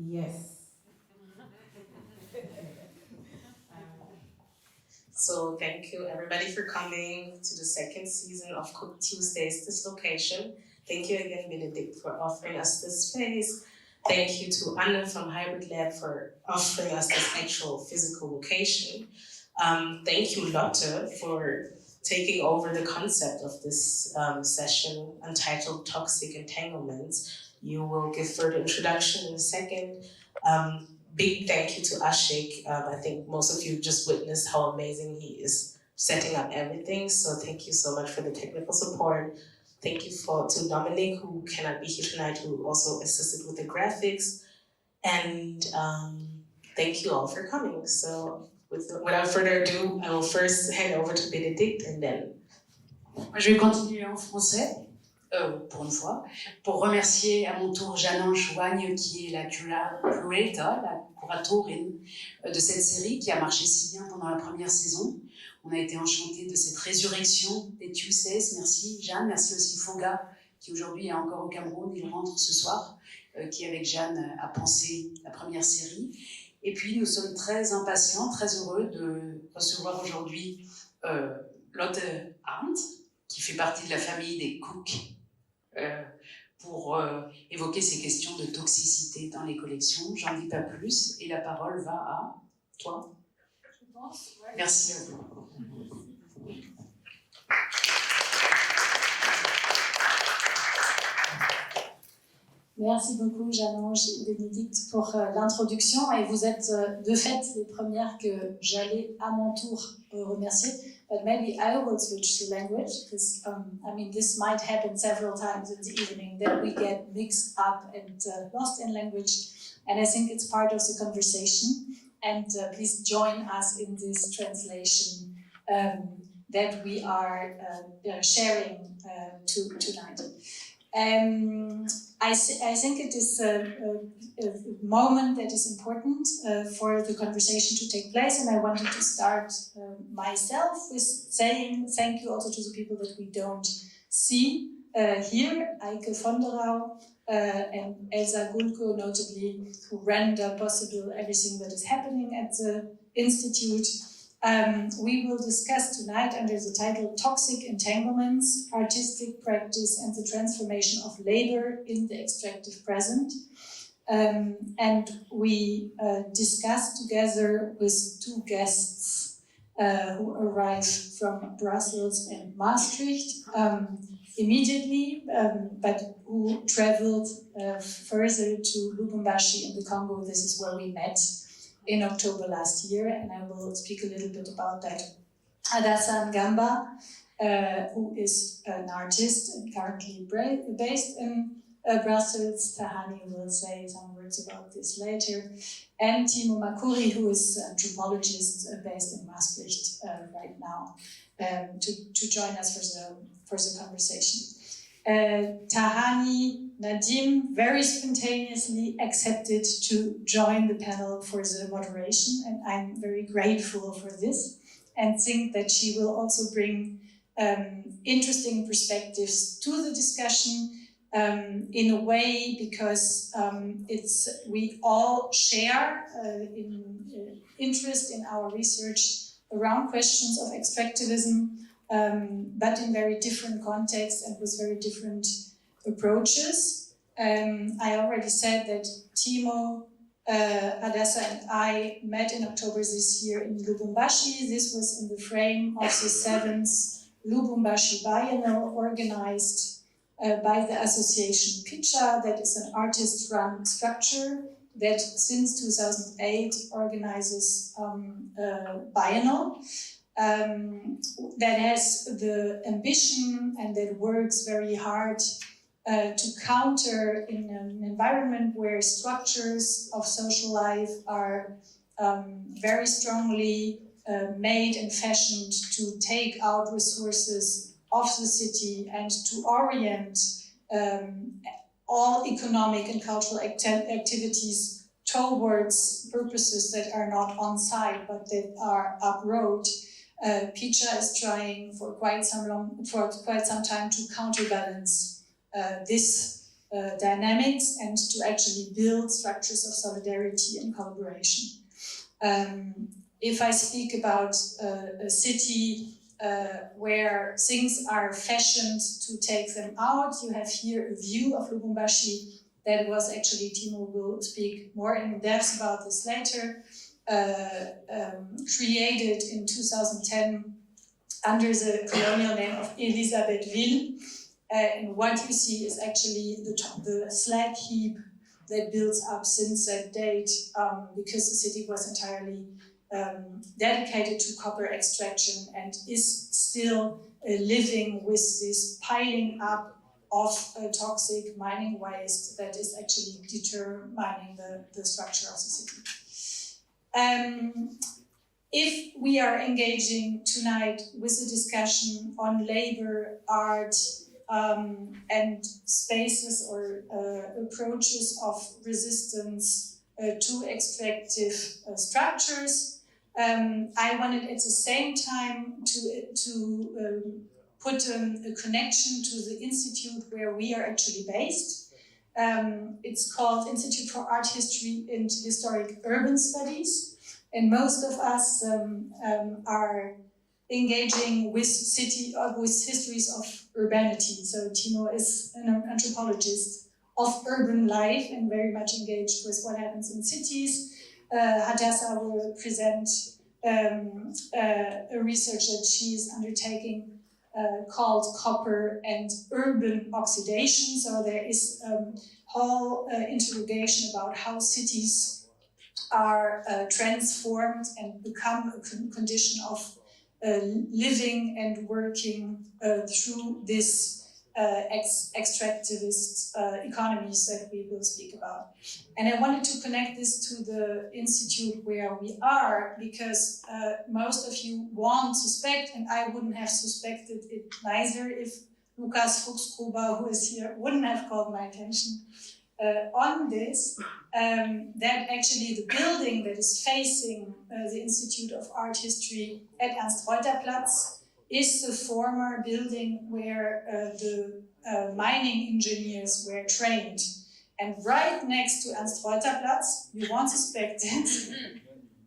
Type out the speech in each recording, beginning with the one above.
Yes. So thank you everybody for coming to the second season of KuK-Tuesdays Dislocation. Thank you again, Benedict, for offering us this space. Thank you to Anna from Hybrid Lab for offering us this actual physical location. Thank you, Lotte, for taking over the concept of this session entitled Toxic Entanglements. You will give further introduction in a second. Big thank you to Ashik. I think most of you just witnessed how amazing he is setting up everything. So thank you so much for the technical support. Thank you to Dominic, who cannot be here tonight, who also assisted with the graphics. And thank you all for coming. So without further ado, I will first hand over to Benedict and then. Je vais continuer en français. Pour une fois, pour remercier à mon tour Jeanne-Ange Joigne, qui est la curator, la curatorin de cette série qui a marché si bien pendant la première saison. On a été enchantés de cette résurrection des Tuesdays. Merci Jeanne, merci aussi Foga, qui aujourd'hui est encore au Cameroun, il rentre ce soir, qui avec Jeanne a pensé la première série. Et puis nous sommes très impatients, très heureux de recevoir aujourd'hui Lotte Arndt, qui fait partie de la famille des KuK, pour évoquer ces questions de toxicité dans les collections. J'en dis pas plus, et la parole va à toi. Je pense, ouais. Merci à vous. Merci beaucoup, Jeanne-Ange et Bénédicte, pour l'introduction. Et vous êtes de fait les premières que j'allais à mon tour remercier. But maybe I will switch to language, because I mean, this might happen several times in the evening, that we get mixed up and lost in language. And I think it's part of the conversation. And please join us in this translation that we are sharing tonight. I think it is a moment that is important for the conversation to take place, and I wanted to start myself with saying thank you also to the people that we don't see here, Eike von der Rau and Elsa Gulko, notably, who render possible everything that is happening at the Institute. We will discuss tonight under the title Toxic Entanglements, Artistic Practice and the Transformation of Labor in the Extractive Present. And we discuss together with two guests who arrived from Brussels and Maastricht immediately, but who traveled further to Lubumbashi in the Congo. This is where we met in October last year, and I will speak a little bit about that. Adassa Ngamba, who is an artist and currently based in Brussels. Tahani will say some words about this later. And Timo Makuri, who is an anthropologist based in Maastricht right now, to join us for the conversation. Tahani Nadim very spontaneously accepted to join the panel for the moderation, and I'm very grateful for this, and think that she will also bring interesting perspectives to the discussion in a way, because we all share interest in our research around questions of extractivism, but in very different contexts and with very different approaches. I already said that Timo, Adassa and I met in October this year in Lubumbashi. This was in the frame of the 7th Lubumbashi Biennial, organized by the association Picha, that is an artist-run structure that since 2008 organizes Biennial. That has the ambition and that works very hard to counter in an environment where structures of social life are very strongly made and fashioned to take out resources of the city and to orient all economic and cultural activities towards purposes that are not on site but that are up road. Picha is trying for quite some time to counterbalance this dynamics and to actually build structures of solidarity and collaboration. If I speak about a city where things are fashioned to take them out, you have here a view of Lubumbashi that was actually, Timo will speak more in depth about this later, created in 2010 under the colonial name of Elisabethville. And what you see is actually the slag heap that builds up since that date, because the city was entirely dedicated to copper extraction and is still living with this piling up of toxic mining waste that is actually determining the structure of the city. If we are engaging tonight with a discussion on labor, art, and spaces or approaches of resistance to extractive structures, I wanted at the same time to put a connection to the institute where we are actually based. It's called Institute for Art History and Historic Urban Studies, and most of us are engaging with histories of urbanity. So Timo is an anthropologist of urban life and very much engaged with what happens in cities. Hadassah will present a research that she is undertaking called Copper and Urban Oxidation. So there is a whole interrogation about how cities are transformed and become a condition of living and working through this extractivist economies that we will speak about. And I wanted to connect this to the institute where we are, because most of you won't suspect, and I wouldn't have suspected it neither if Lukas Fuchsgruber, who is here, wouldn't have called my attention on this, that actually the building that is facing the Institute of Art History at Ernst-Reuter-Platz is the former building where the mining engineers were trained. And right next to Ernst-Reuter-Platz, you won't suspect it,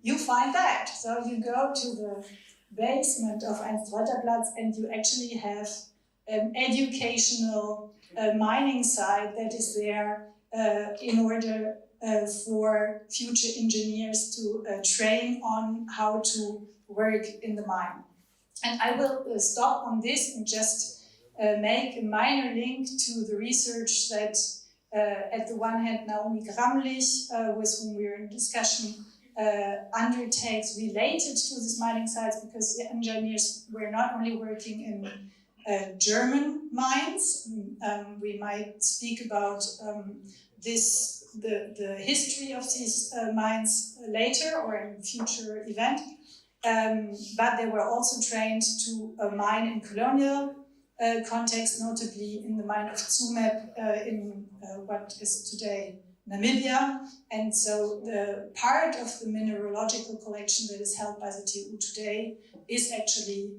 you find that. So you go to the basement of Ernst-Reuter-Platz and you actually have an educational mining site that is there in order for future engineers to train on how to work in the mine. And I will stop on this and just make a minor link to the research that at the one hand Naomi Gramlich, with whom we're in discussion, undertakes related to these mining sites, because the engineers were not only working in German mines. We might speak about the history of these mines later or in a future event. But they were also trained to mine in colonial context, notably in the mine of Tsumeb in what is today Namibia. And so the part of the mineralogical collection that is held by the TU today is actually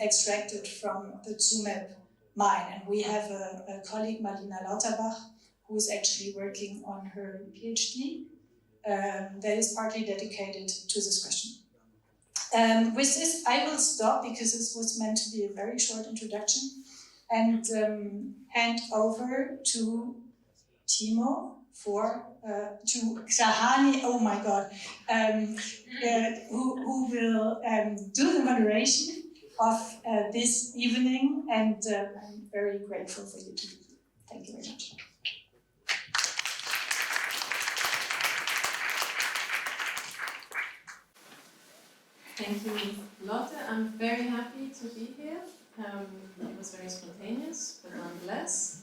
extracted from the Tsumeb mine. And we have a colleague, Marlina Lauterbach, who is actually working on her PhD that is partly dedicated to this question. With this, I will stop because this was meant to be a very short introduction and hand over to Timo to Sahani, oh my God, who will do the moderation of this evening, and I'm very grateful for you to be here. Thank you very much. Thank you, Lotte. I'm very happy to be here. It was very spontaneous, but nonetheless.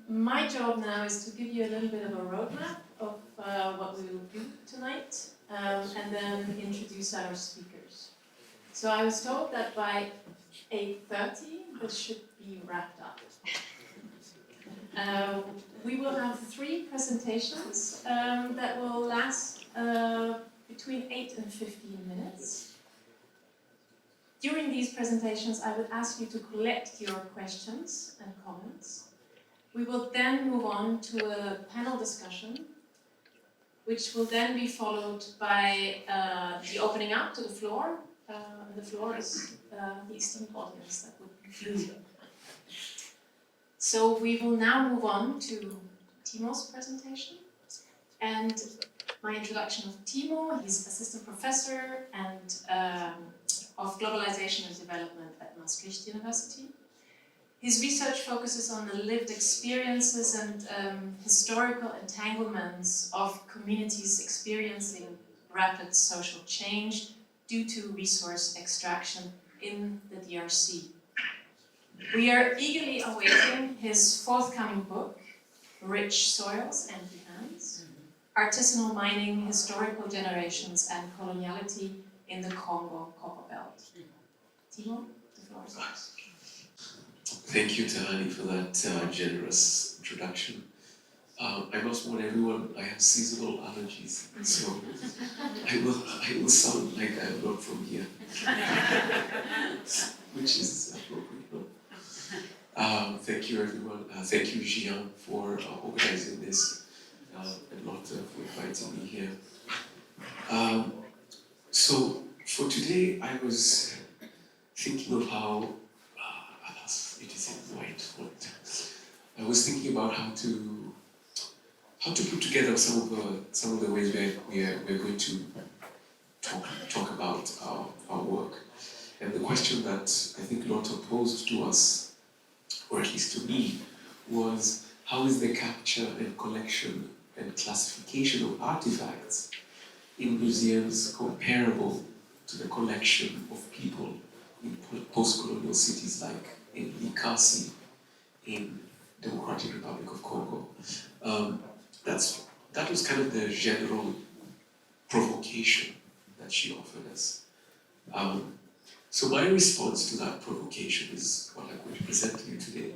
My job now is to give you a little bit of a roadmap of what we will do tonight, and then introduce our speakers. So I was told that by 8:30 this should be wrapped up. We will have 3 presentations that will last between 8 and 15 minutes. During these presentations, I would ask you to collect your questions and comments. We will then move on to a panel discussion, which will then be followed by the opening up to the floor. The floor is the Eastern audience, that would be blue. So we will now move on to Timo's presentation. And my introduction of Timo, he's assistant professor and of globalization and development at Maastricht University. His research focuses on the lived experiences and historical entanglements of communities experiencing rapid social change due to resource extraction in the DRC. We are eagerly awaiting his forthcoming book, Rich Soils, Empty Hands, Artisanal Mining, Historical Generations and Coloniality in the Congo Copper Belt. Timo, the floor is yours. Thank you, Tahani, for that generous introduction. I must warn everyone, I have seasonal allergies, so I will sound like I'm not from here, which is appropriate. Thank you, everyone. Thank you, Gian, for organizing this, and Lotte for inviting me here. So for today, I was thinking of how, it is in white font. I was thinking about how to put together some of the ways we're going to talk about our work. And the question that I think Lotte posed to us, or at least to me, was how is the capture and collection and classification of artifacts in museums comparable to the collection of people in post-colonial cities like in Likasi, in Democratic Republic of Congo. That was kind of the general provocation that she offered us. So my response to that provocation is what I'm going to present to you today.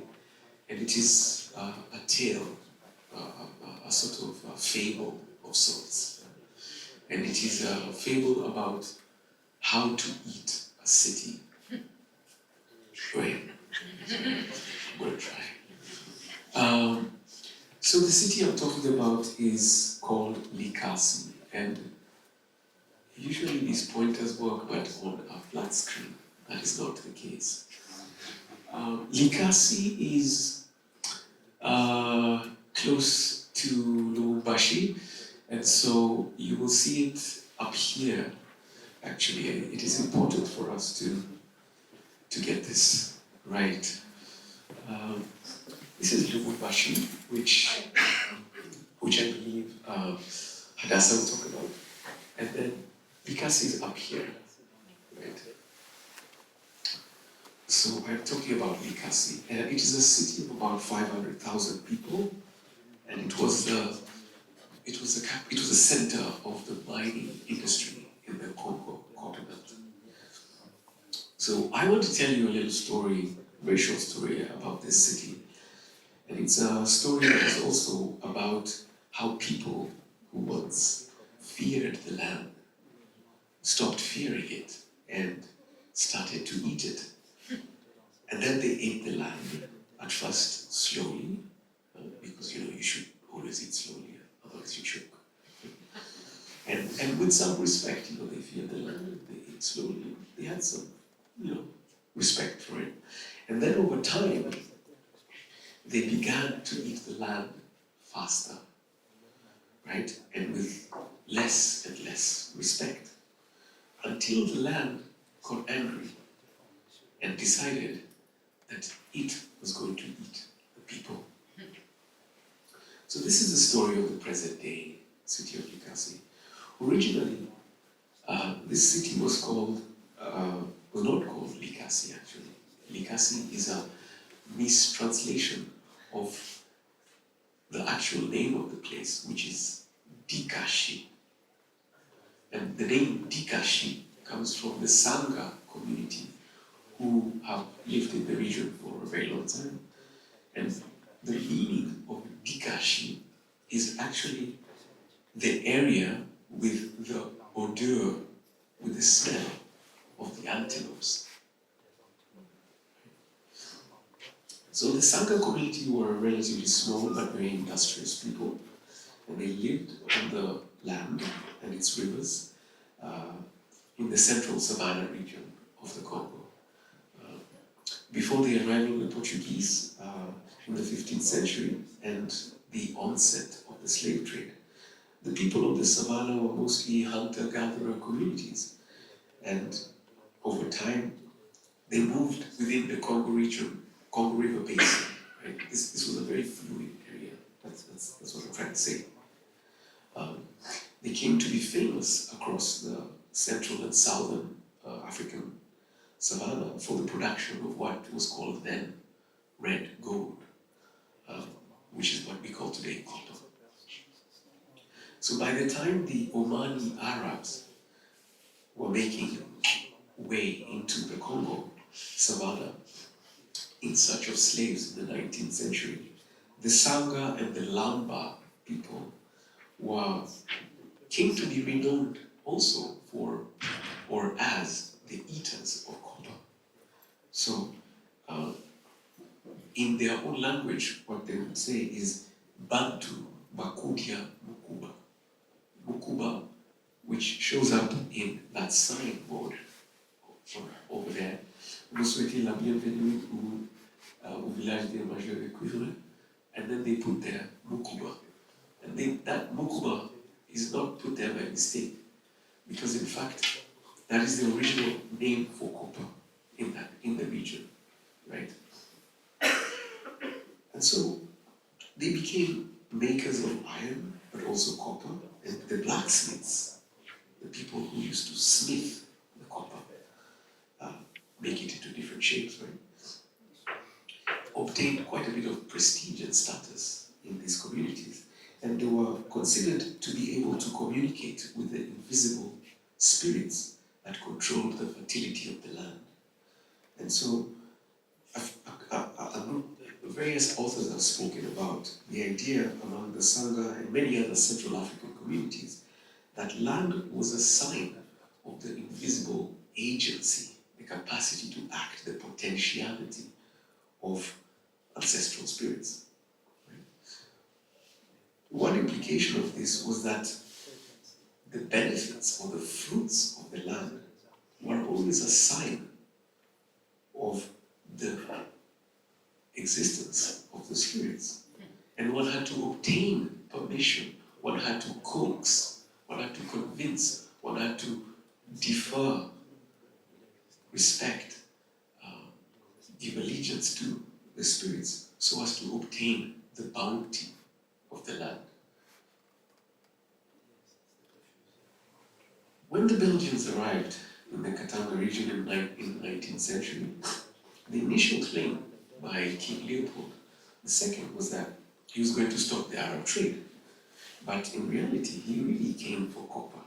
And it is a tale, a sort of a fable of sorts. And it is a fable about how to eat a city. Right? I'm going to try. So the city I'm talking about is called Likasi, and usually these pointers work but on a flat screen. That is not the case. Likasi is close to Lubumbashi, and so you will see it up here. Actually, it is important for us to get this right. This is Lubumbashi, which I believe Hadassah will talk about, and then Likasi is up here, right? So I'm talking about Likasi. It is a city of about 500,000 people, and it was the center of the mining industry in the Congo continent. So I want to tell you a little story, a very short story about this city. And it's a story that is also about how people who once feared the land stopped fearing it and started to eat it. And then they ate the land, at first slowly, because you should always eat slowly, otherwise you choke. And with some respect, they feared the land, they ate slowly, they had some, respect for it. And then over time, they began to eat the land faster, right? And with less and less respect, until the land got angry and decided that it was going to eat the people. So this is the story of the present day city of Likasi. Originally, this city was not called Likasi actually. Likasi is a mistranslation of the actual name of the place, which is Dikashi. And the name Dikashi comes from the Sangha community who have lived in the region for a very long time. And the meaning of Dikashi is actually the area with the odor, with the smell of the antelopes. So the Sangha community were relatively small but very industrious people, and they lived on the land and its rivers in the central savannah region of the Congo. Before the arrival of the Portuguese in the 15th century and the onset of the slave trade, the people of the savannah were mostly hunter-gatherer communities, and over time they moved within the Congo region, Congo River Basin. Right? This was a very fluid area. That's what I'm trying to say. They came to be famous across the central and southern African savannah for the production of what was called then red gold, which is what we call today cotton. So by the time the Omani Arabs were making way into the Congo savannah in search of slaves in the 19th century, the Sangha and the Lamba people came to be renowned also for, or as, the eaters of copper. So, in their own language, what they would say is Bantu Bakudia Mukuba. Mukuba, which shows up in that signboard over there. Vous souhaitez la bienvenue au village des Majeurs et Cuivres, and then they put there Mukuba. And that Mukuba is not put there by mistake, because in fact, that is the original name for copper in the region, right? And so they became makers of iron, but also copper, and the blacksmiths, the people who used to smith the copper, make it into different shapes, right? Obtained quite a bit of prestige and status in these communities, and they were considered to be able to communicate with the invisible spirits that controlled the fertility of the land. And so various authors have spoken about the idea among the Sangha and many other Central African communities that land was a sign of the invisible agency, the capacity to act, the potentiality of ancestral spirits. One implication of this was that the benefits or the fruits of the land were always a sign of the existence of the spirits. And one had to obtain permission, one had to coax, one had to convince, one had to defer, respect, give allegiance to the spirits so as to obtain the bounty of the land. When the Belgians arrived in the Katanga region in the 19th century, the initial claim by King Leopold II was that he was going to stop the Arab trade. But in reality, he really came for copper.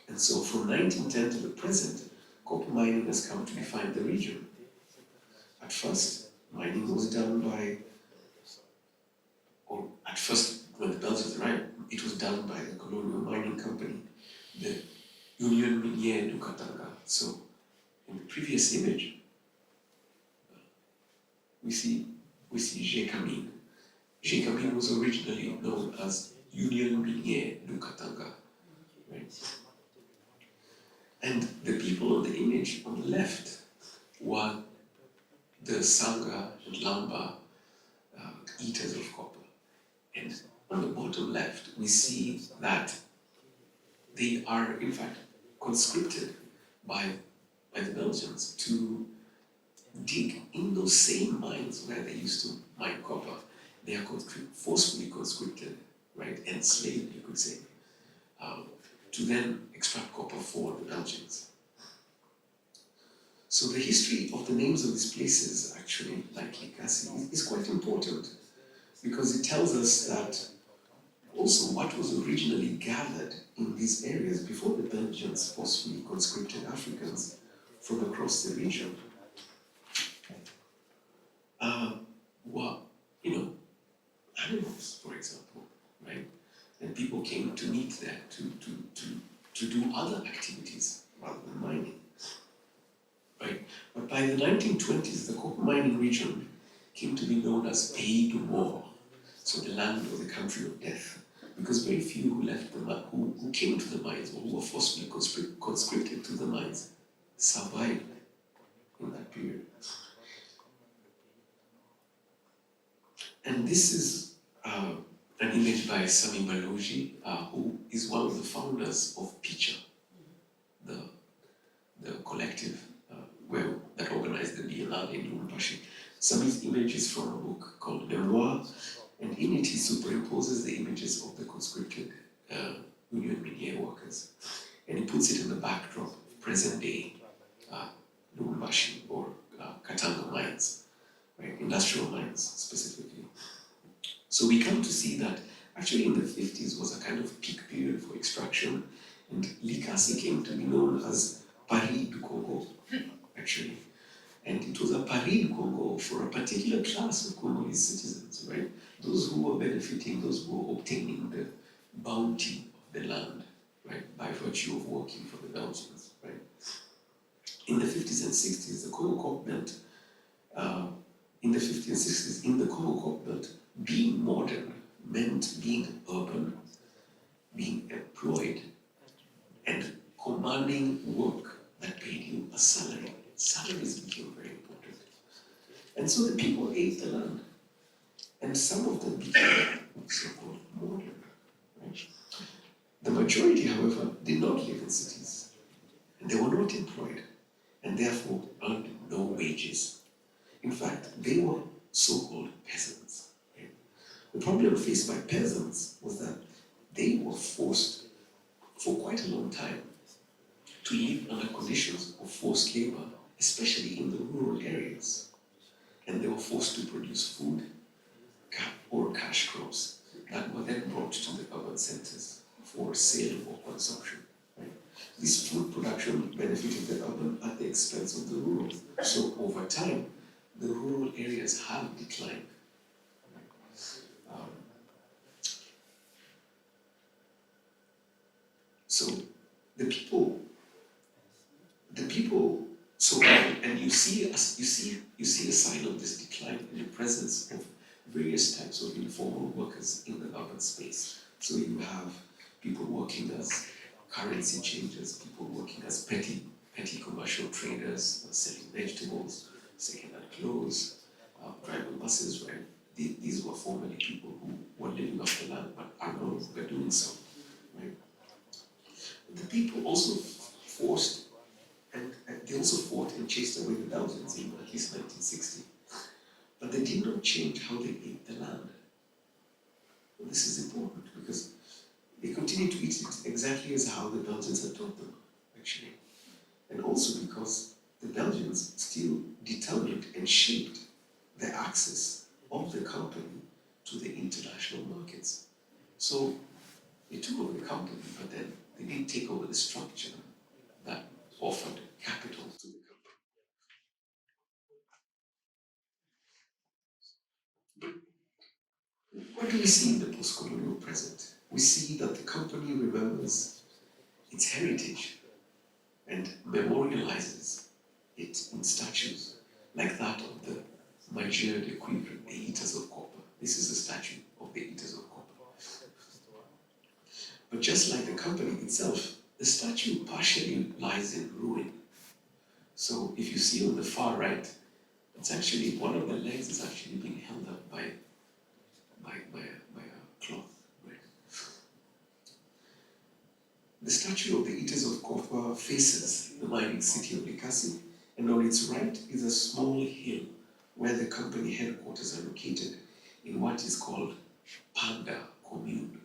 And so from 1910 to the present, copper mining has come to define the region. At first, mining was done by, or at first, when the Belgians arrived, it was done by the colonial mining company, the Union Minière du Katanga. So, in the previous image, we see Gécamine. Gécamine was originally known as Union Minière du Katanga, right? And the people on the image on the left were the Sangha and Lamba eaters of copper. And on the bottom left, we see that they are, in fact, conscripted by the Belgians to dig in those same mines where they used to mine copper. They are forcefully conscripted, right, enslaved, you could say, to then extract copper for the Belgians. So the history of the names of these places, actually, like Likasi, is quite important, because it tells us that also what was originally gathered in these areas before the Belgians forcefully conscripted Africans from across the region were, animals, for example, right? And people came to meet there to do other activities rather than mining, right? But by the 1920s, the copper mining region came to be known as pays de mort, so the land or the country of death, because very few who left who came to the mines or who were forcibly conscripted to the mines survived in that period. And this is an image by Sami Baloji, who is one of the founders of Picha, the collective that organized the Biennale in Lubumbashi. Sami's image is from a book called Memoir, and in it he superimposes the images of the conscripted Union Minier workers, and he puts it in the backdrop of present-day Lubumbashi or Katanga mines, right? Industrial mines specifically. So we come to see that actually in the 50s was a kind of peak period for extraction, and Likasi came to be known as Paris du Congo, actually. And it was a Paris du Congo for a particular class of Congolese citizens, right? Those who were benefiting, those who were obtaining the bounty of the land, right? By virtue of working for the Belgians, right? In the 50s and 60s, the Congo belt, in the 50s and 60s, in the Congo belt, being modern meant being urban, being employed, and commanding work that paid you a salary. Salaries became very important. And so the people ate the land. And some of them became so-called modern. Right? The majority, however, did not live in cities. And they were not employed, and therefore earned no wages. In fact, they were so-called peasants. Right? The problem faced by peasants was that they were forced for quite a long time to live under conditions of forced labor, especially in the rural areas. And they were forced to produce food or cash crops that were then brought to the urban centers for sale or consumption. Right? This food production benefited the urban at the expense of the rural. So over time, the rural areas have declined. So the people, so and you see a sign of this decline in the presence of various types of informal workers in the urban space. So you have people working as currency changers, people working as petty commercial traders, selling vegetables, second-hand clothes, driving buses, right? These were formerly people who were living off the land, but are no longer doing so, right? The people also forced, and they also fought and chased away the Belgians in at least 1960. But they did not change how they ate the land. And this is important because they continue to eat it exactly as how the Belgians had taught them, actually. And also because the Belgians still determined and shaped the access of the company to the international markets. So they took over the company, but then they didn't take over the structure that offered capital to the company. But what do we see in the post-colonial present? We see that the company remembers its heritage and memorializes it in statues, like that of the Major de Cuivre, the Eaters of Copper. This is a statue of the Eaters of Copper. But just like the company itself, the statue partially lies in ruin. So if you see on the far right, it's actually, one of the legs is actually being held up by a cloth. Right? The statue of the Eaters of Copper faces the mining city of Likasi, and on its right is a small hill where the company headquarters are located in what is called Panda Commune.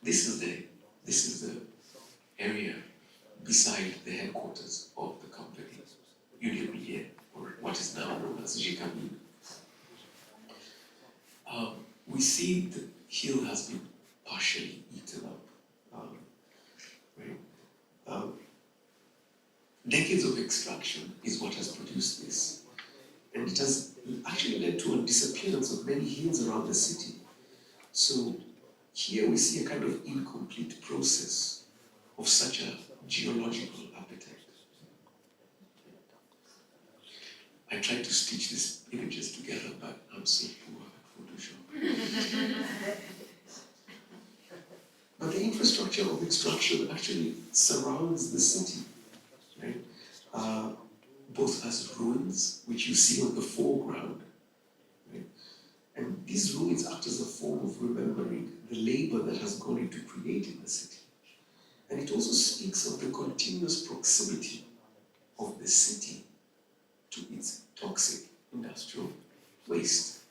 This is the area beside the headquarters of the company, Union Minier, or what is now known as Jekamin. We see the hill has been partially eaten up. Right? Decades of extraction is what has produced this. And it has actually led to a disappearance of many hills around the city. So here we see a kind of incomplete process of such a geological appetite. I tried to stitch these images together, but I'm so poor at Photoshop. But the infrastructure of extraction actually surrounds the city, right? Both as ruins, which you see on the foreground, right? And these ruins act as a form of remembering the labor that has gone into creating the city. And it also speaks of the continuous proximity of the city to its toxic industrial waste.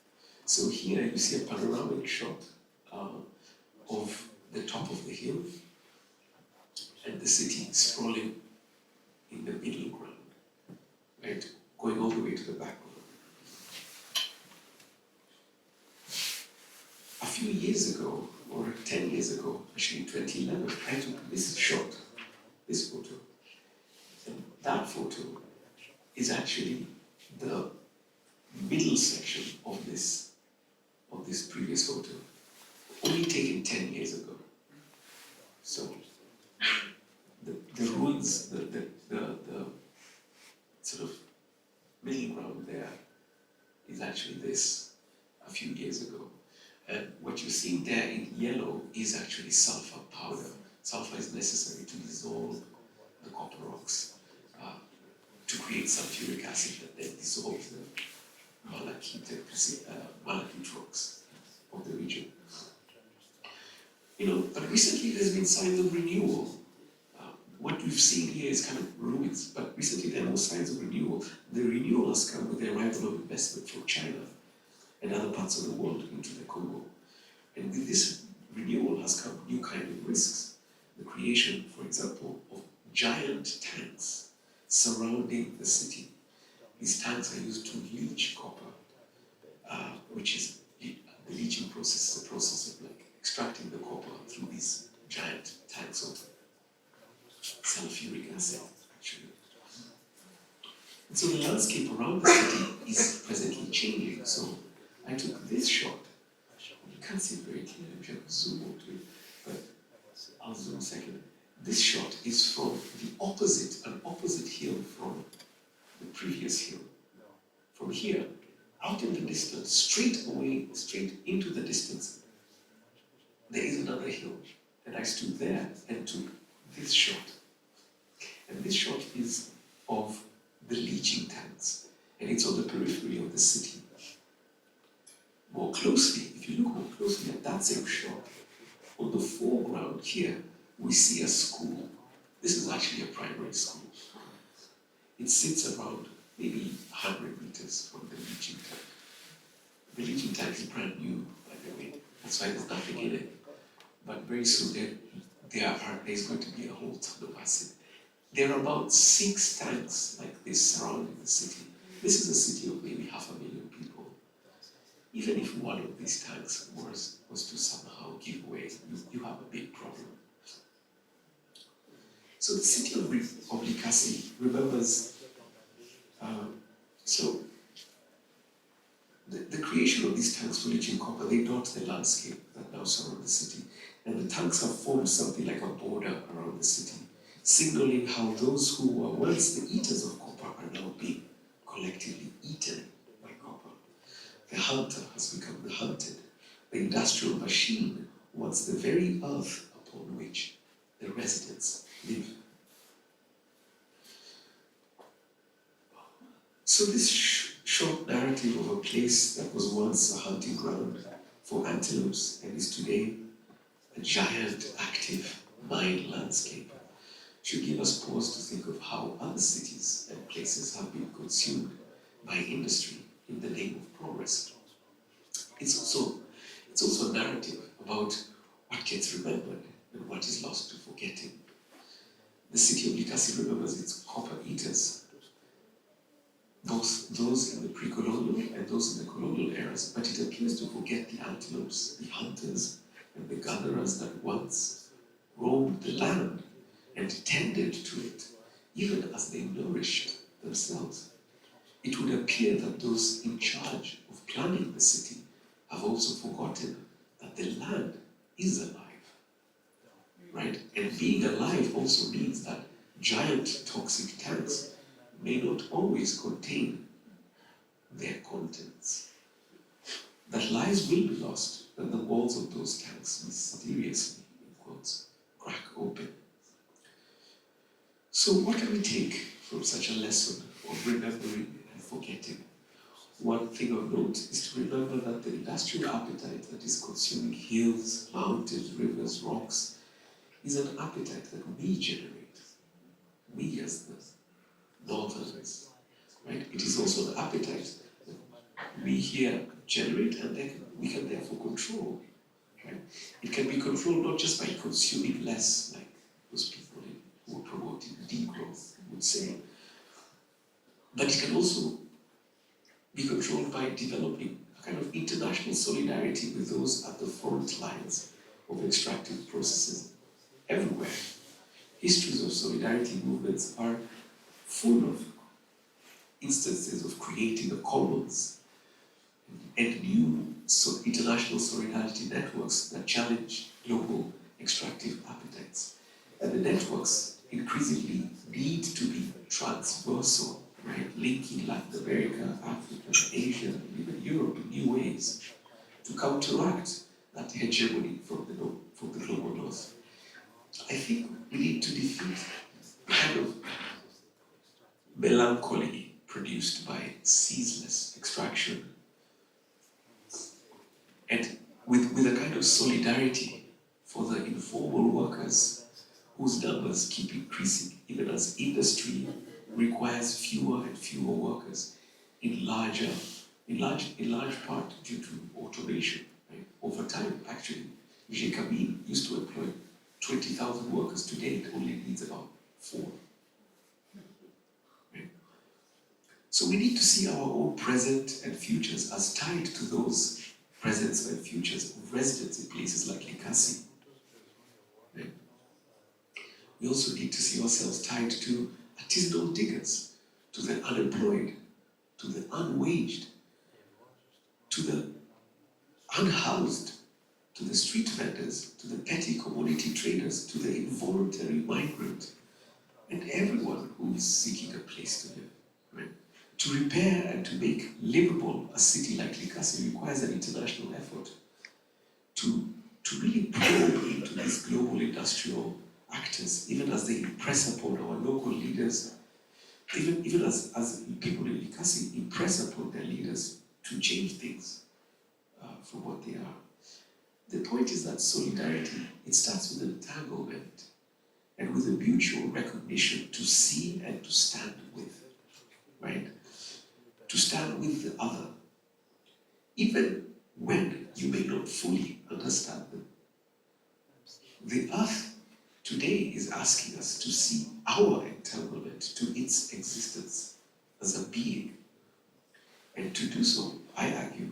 So here you see a panoramic shot of the top of the hill and the city sprawling in the middle ground, right, going all the way to the background. A few years ago, or 10 years ago, actually in 2011, I took this shot, this photo. And that photo is actually the middle section of this previous photo, only taken 10 years ago. So the ruins, the sort of middle ground there is actually this a few years ago. And what you're seeing there in yellow is actually sulfur powder. Sulfur is necessary to dissolve the copper rocks to create sulfuric acid that then dissolves the malachite rocks of the region. But recently there's been signs of renewal. What we've seen here is kind of ruins, but recently there are more signs of renewal. The renewal has come with the arrival of investment from China and other parts of the world into the Congo. And with this renewal has come new kind of risks. The creation, for example, of giant tanks surrounding the city. These tanks are used to leach copper, which is the leaching process, is a process of extracting the copper through these giant tanks of sulfuric acid, actually. And so the landscape around the city is presently changing. So I took this shot. You can't see it very clearly, I'm going to zoom onto it, but I'll zoom a second. This shot is from an opposite hill from the previous hill. From here, out in the distance, straight away, straight into the distance, there is another hill. And I stood there and took this shot. And this shot is of the leaching tanks. And it's on the periphery of the city. More closely, if you look more closely at that same shot, on the foreground here, we see a school. This is actually a primary school. It sits around maybe 100 meters from the leaching tank. The leaching tank is brand new, by the way. That's why there's nothing in it. But very soon there's going to be a whole ton of acid. There are about 6 tanks like this surrounding the city. This is a city of maybe 500,000 people. Even if one of these tanks was to somehow give way, you have a big problem. So the city of Likasi remembers, the creation of these tanks for leaching copper, they dot the landscape that now surround the city. And the tanks have formed something like a border around the city, signaling how those who were once the eaters of copper are now being collectively eaten by copper. The hunter has become the hunted. The industrial machine wants the very earth upon which the residents live. So this short narrative of a place that was once a hunting ground for antelopes and is today a giant active mine landscape should give us pause to think of how other cities and places have been consumed by industry in the name of progress. It's also a narrative about what gets remembered and what is lost to forgetting. The city of Likasi remembers its copper eaters, both those in the pre-colonial and those in the colonial eras, but it appears to forget the antelopes, the hunters, and the gatherers that once roamed the land and tended to it, even as they nourished themselves. It would appear that those in charge of planning the city have also forgotten that the land is alive, right? And being alive also means that giant toxic tanks may not always contain their contents, that lives will be lost, that the walls of those tanks mysteriously, in quotes, crack open. So what can we take from such a lesson of remembering and forgetting? One thing of note is to remember that the industrial appetite that is consuming hills, mountains, rivers, rocks, is an appetite that we generate, we as the northerners, right? It is also the appetite that we here generate and then we can therefore control, right? It can be controlled not just by consuming less, like those people who are promoting degrowth would say, but it can also be controlled by developing a kind of international solidarity with those at the front lines of extractive processes everywhere. Histories of solidarity movements are full of instances of creating the commons and new international solidarity networks that challenge global extractive appetites. And the networks increasingly need to be transversal, right? Linking Latin America, Africa, Asia, and even Europe in new ways to counteract that hegemony from the global north. I think we need to defeat the kind of melancholy produced by ceaseless extraction and with a kind of solidarity for the informal workers whose numbers keep increasing even as industry requires fewer and fewer workers in large part due to automation. Right? Over time, actually, GKB used to employ 20,000 workers. Today, it only needs about 4. Right? So we need to see our own present and futures as tied to those presents and futures of residents in places like Likasi. Right? We also need to see ourselves tied to artisanal diggers, to the unemployed, to the unwaged, to the unhoused, to the street vendors, to the petty commodity traders, to the involuntary migrant, and everyone who is seeking a place to live. Right? To repair and to make livable a city like Likasi requires an international effort to really probe into these global industrial actors, even as they impress upon our local leaders, even as people in Likasi impress upon their leaders to change things from what they are. The point is that solidarity, it starts with entanglement and with a mutual recognition to see and to stand with, right? To stand with the other, even when you may not fully understand them. The earth today is asking us to see our entanglement to its existence as a being. And to do so, I argue,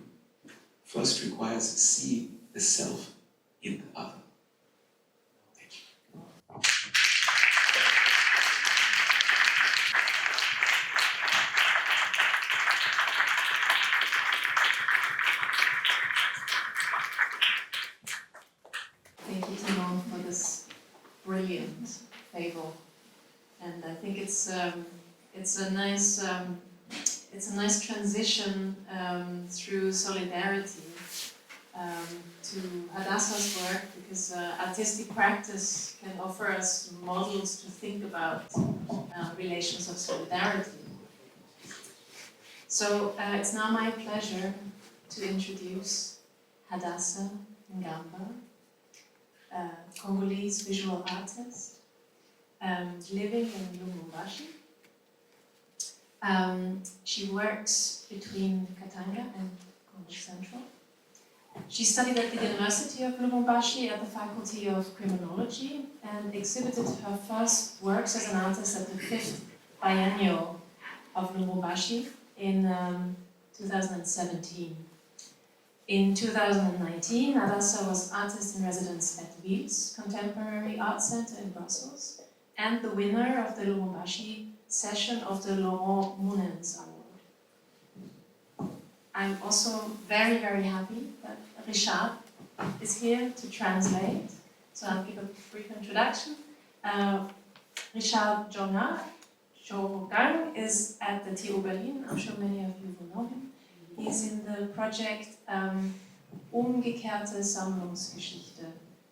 first requires seeing the self in the other. Thank you. Thank you, Timon, for this brilliant fable, and I think it's a nice transition through solidarity to Hadassa's work, because artistic practice can offer us models to think about relations of solidarity. So it's now my pleasure to introduce Hadassa Ngamba, Congolese visual artist, living in Lubumbashi. She works between Katanga and Congo Central. She studied at the University of Lubumbashi at the Faculty of Criminology and exhibited her first works as an artist at the 5th biennial of Lubumbashi in 2017. In 2019, Hadassa was artist in residence at Wiels Contemporary Art Center in Brussels and the winner of the Lubumbashi session of the Laurent Mounens Award. I'm also very, very happy that Richard is here to translate, so I'll give a brief introduction. Richard Jourgang is at the TU Berlin. I'm sure many of you will know him. He's in the project Umgekehrte Sammlungsgeschichte.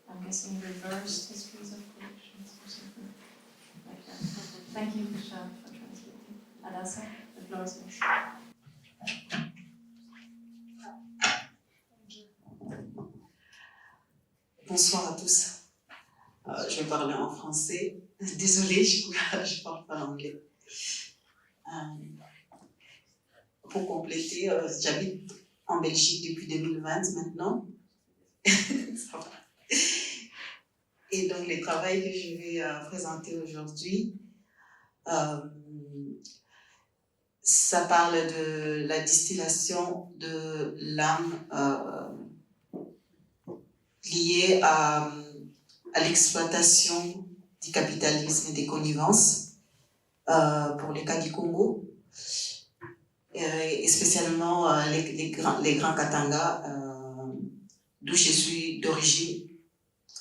I'm guessing reversed histories of collections or something like that. Thank you, Michelle, for translating. Adassa, the floor is yours. Bonsoir à tous. Je vais parler en français. Désolée, je parle pas l'anglais. Pour compléter, j'habite en Belgique depuis 2020 maintenant. Ça va. Et donc, les travaux que je vais présenter aujourd'hui, ça parle de la distillation de l'âme liée à l'exploitation du capitalisme et des connivences pour les cas du Congo, et spécialement les grands Katanga, d'où je suis d'origine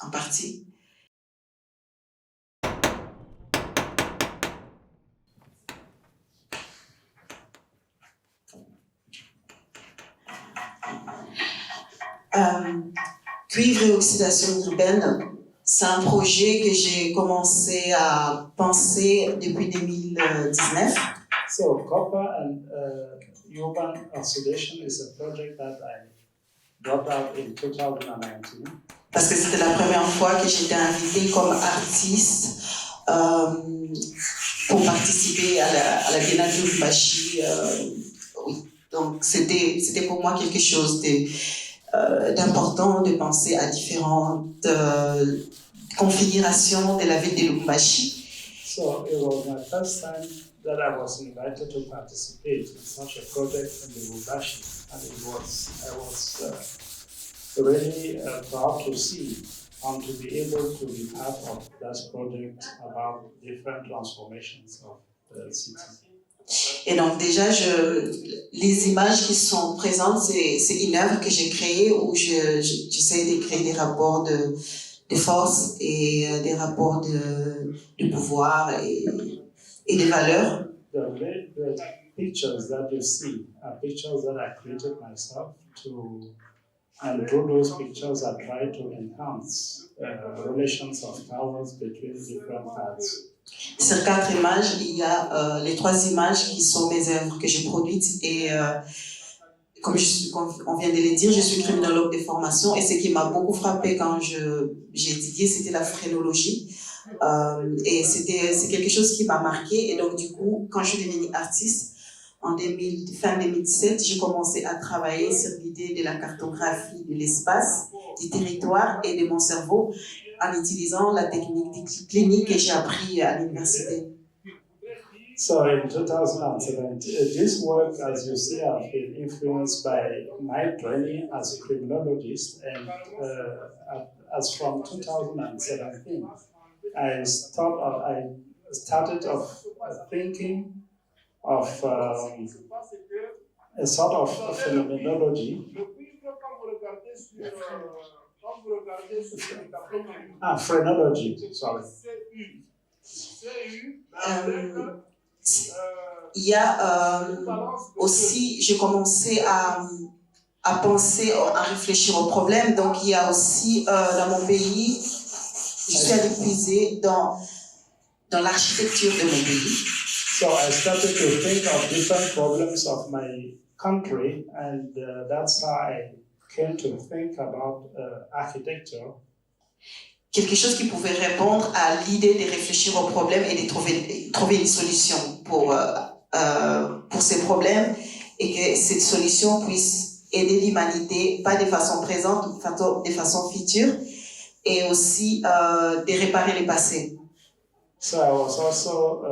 en partie. Cuivre et oxydation urbaine, c'est un projet que j'ai commencé à penser depuis 2019. So copper and urban oxidation is a project that I brought out in 2019. Parce que c'était la première fois que j'étais invitée comme artiste pour participer à la Biennale de Lubumbashi. Oui. Donc c'était pour moi quelque chose d'important de penser à différentes configurations de la ville de Lubumbashi. So it was my first time that I was invited to participate in such a project in the Lubumbashi, and I was really proud to see and to be able to be part of that project about different transformations of the city. Et donc déjà, les images qui sont présentes, c'est une œuvre que j'ai créée où j'essaie de créer des rapports de force et des rapports de pouvoir et des valeurs. The pictures that you see are pictures that I created myself and through those pictures I try to enhance relations of powers between different parts. Sur 4 images, il y a les 3 images qui sont mes œuvres que j'ai produites et comme on vient de le dire, je suis criminologue de formation et ce qui m'a beaucoup frappé quand j'ai étudié, c'était la phrénologie et c'est quelque chose qui m'a marqué et donc du coup, quand je suis devenue artiste, fin 2017, j'ai commencé à travailler sur l'idée de la cartographie de l'espace, du territoire et de mon cerveau en utilisant la technique clinique que j'ai appris à l'université. So in 2017, this work, as you see, has been influenced by my training as a criminologist, and as from 2017, I started thinking of a sort of phenomenology. Phrenology, sorry. Il y a aussi, j'ai commencé à penser, à réfléchir au problème. Donc il y a aussi dans mon pays, je suis allée puiser dans l'architecture de mon pays. So I started to think of different problems of my country, and that's how I came to think about architecture. Quelque chose qui pouvait répondre à l'idée de réfléchir aux problèmes et de trouver une solution pour ces problèmes et que cette solution puisse aider l'humanité, pas de façon présente, de façon future, et aussi de réparer le passé. So I was also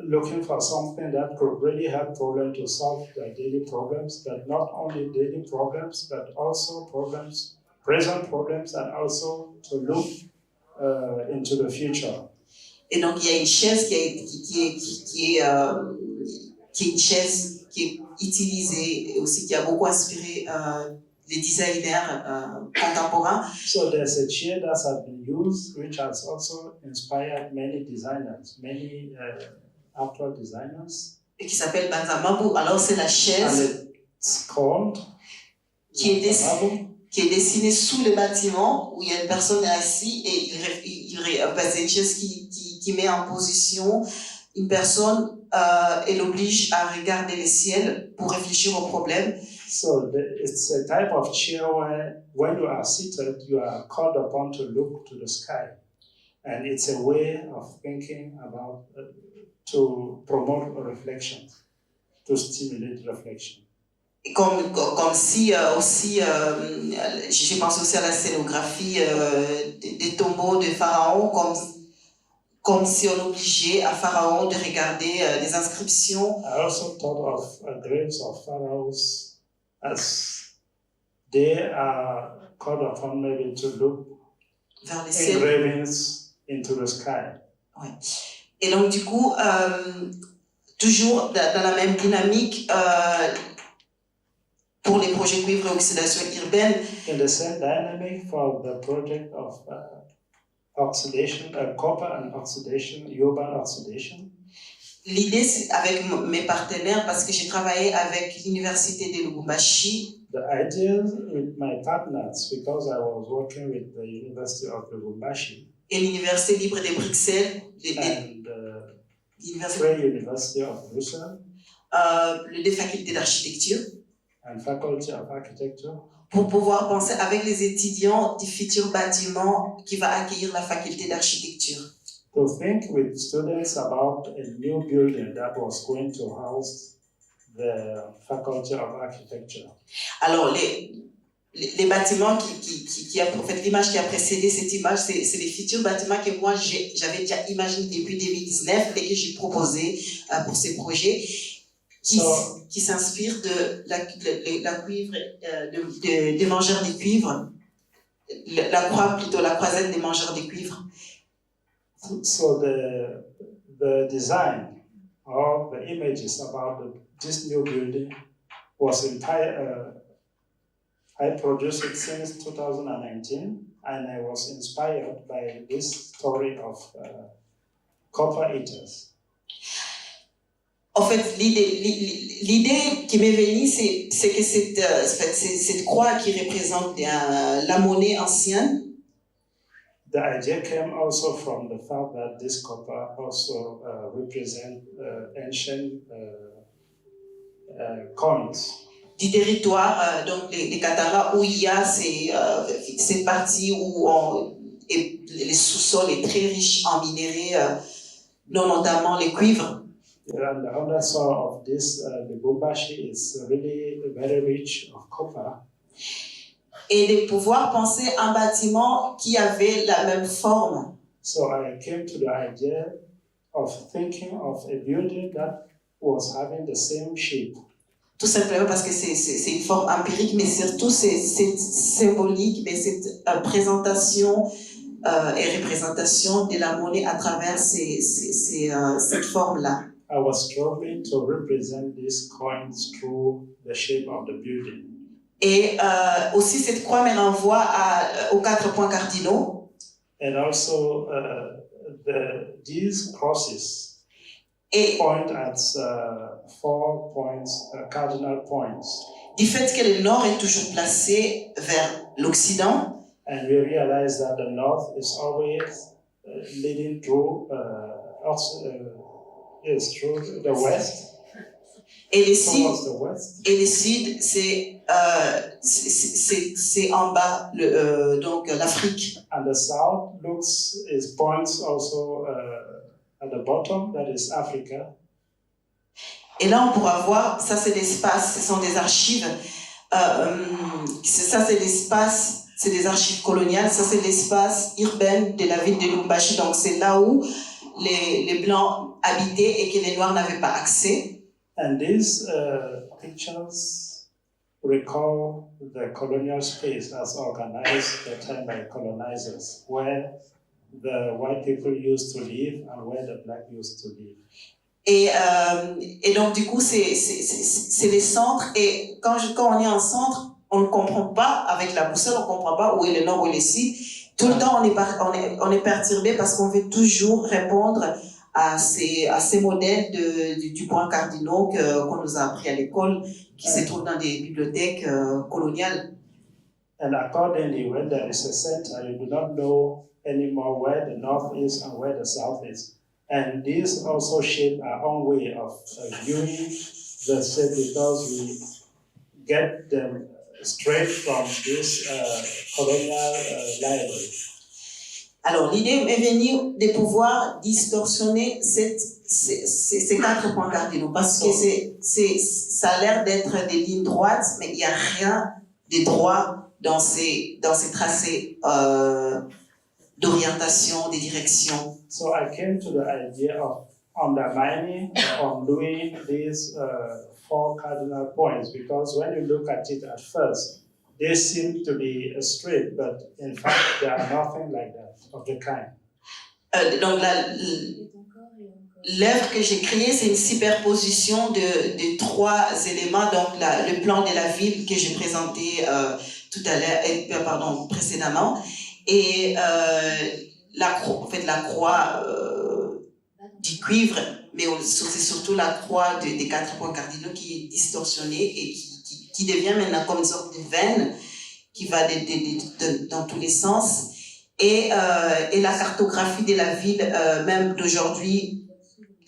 looking for something that could really help problems to solve their daily problems, but not only daily problems, but also present problems, and also to look into the future. Et donc il y a une chaise qui est une chaise qui est utilisée et aussi qui a beaucoup inspiré les designers contemporains. So there's a chair that has been used, which has also inspired many designers, many actual designers. Et qui s'appelle Banzamambu. Alors c'est la chaise scrolled. qui est dessiné sous le bâtiment, où il y a une personne assise et c'est une chaise qui met en position une personne et l'oblige à regarder le ciel pour réfléchir au problème. So it's a type of chair where when you are seated, you are called upon to look to the sky. And it's a way of thinking about, to promote reflection, to stimulate reflection. Comme si aussi, je pense aussi à la scénographie des tombeaux de Pharaon, comme si on obligeait à Pharaon de regarder des inscriptions. I also thought of graves of pharaohs as they are called upon maybe to look Vers les ciels. engravings into the sky. Ouais. Et donc du coup, toujours dans la même dynamique, pour les projets cuivre et oxydation urbaine. In the same dynamic for the project of oxidation, copper and oxidation, urban oxidation. L'idée, c'est avec mes partenaires, parce que j'ai travaillé avec l'université de Lubumbashi. The idea with my partners, because I was working with the University of Lubumbashi. Et l'université libre de Bruxelles. And the Free University of Brussels. Les deux facultés d'architecture. And Faculty of Architecture. Pour pouvoir penser avec les étudiants du futur bâtiment qui va accueillir la faculté d'architecture. To think with students about a new building that was going to house the Faculty of Architecture. Alors, les bâtiments qui a, en fait, l'image qui a précédé cette image, c'est les futurs bâtiments que moi j'avais déjà imaginé depuis 2019 et que j'ai proposé pour ces projets. Qui s'inspire de la cuivre, des mangeurs de cuivre, la croisette des mangeurs de cuivre. So the design or the images about this new building was I produced it since 2019, and I was inspired by this story of copper eaters. En fait, l'idée qui m'est venue, c'est que cette croix qui représente la monnaie ancienne. The idea came also from the fact that this copper also represents ancient coins. Du territoire, donc les Catara, où il y a cette partie où les sous-sols est très riche en minéraux, notamment les cuivres. And the undersoil of this Lubumbashi is really very rich of copper. Et de pouvoir penser un bâtiment qui avait la même forme. So I came to the idea of thinking of a building that was having the same shape. Tout simplement parce que c'est une forme empirique, mais surtout c'est symbolique, mais cette présentation et représentation de la monnaie à travers cette forme-là. I was struggling to represent these coins through the shape of the building. Et aussi cette croix me renvoie aux 4 points cardinaux. And also these crosses point at 4 points, cardinal points. Du fait que le nord est toujours placé vers l'Occident. And we realize that the north is always leading through through the west. Et le sud, c'est en bas, donc l'Afrique. And the south points also at the bottom, that is Africa. Et là, on pourra voir, ça c'est l'espace, ce sont des archives. Ça c'est l'espace, c'est des archives coloniales. Ça c'est l'espace urbain de la ville de Lubumbashi. Donc c'est là où les Blancs habitaient et que les Noirs n'avaient pas accès. And these pictures recall the colonial space as organized at the time by colonizers, where the white people used to live and where the black used to live. Et donc du coup c'est les centres, et quand on est en centre, on ne comprend pas, avec la boussole on ne comprend pas où est le nord, où est le sud. Tout le temps on est perturbé parce qu'on veut toujours répondre à ces modèles du point cardinaux qu'on nous a appris à l'école, qui se trouvent dans des bibliothèques coloniales. And accordingly, when there is a center, you do not know anymore where the north is and where the south is. And these also shape our own way of viewing the state, because we get them straight from this colonial library. Alors, l'idée m'est venue de pouvoir distorsionner ces 4 points cardinaux, parce que ça a l'air d'être des lignes droites, mais il n'y a rien de droit dans ces tracés d'orientation, de direction. So I came to the idea of undermining or undoing these 4 cardinal points, because when you look at it at first, they seem to be straight, but in fact they are nothing like that, of the kind. Donc l'œuvre que j'ai créée, c'est une superposition de 3 éléments. Donc le plan de la ville que j'ai présenté précédemment, et la croix du cuivre, mais c'est surtout la croix des 4 points cardinaux qui est distorsionnée et qui devient maintenant comme une sorte de veine qui va dans tous les sens. Et la cartographie de la ville, même d'aujourd'hui,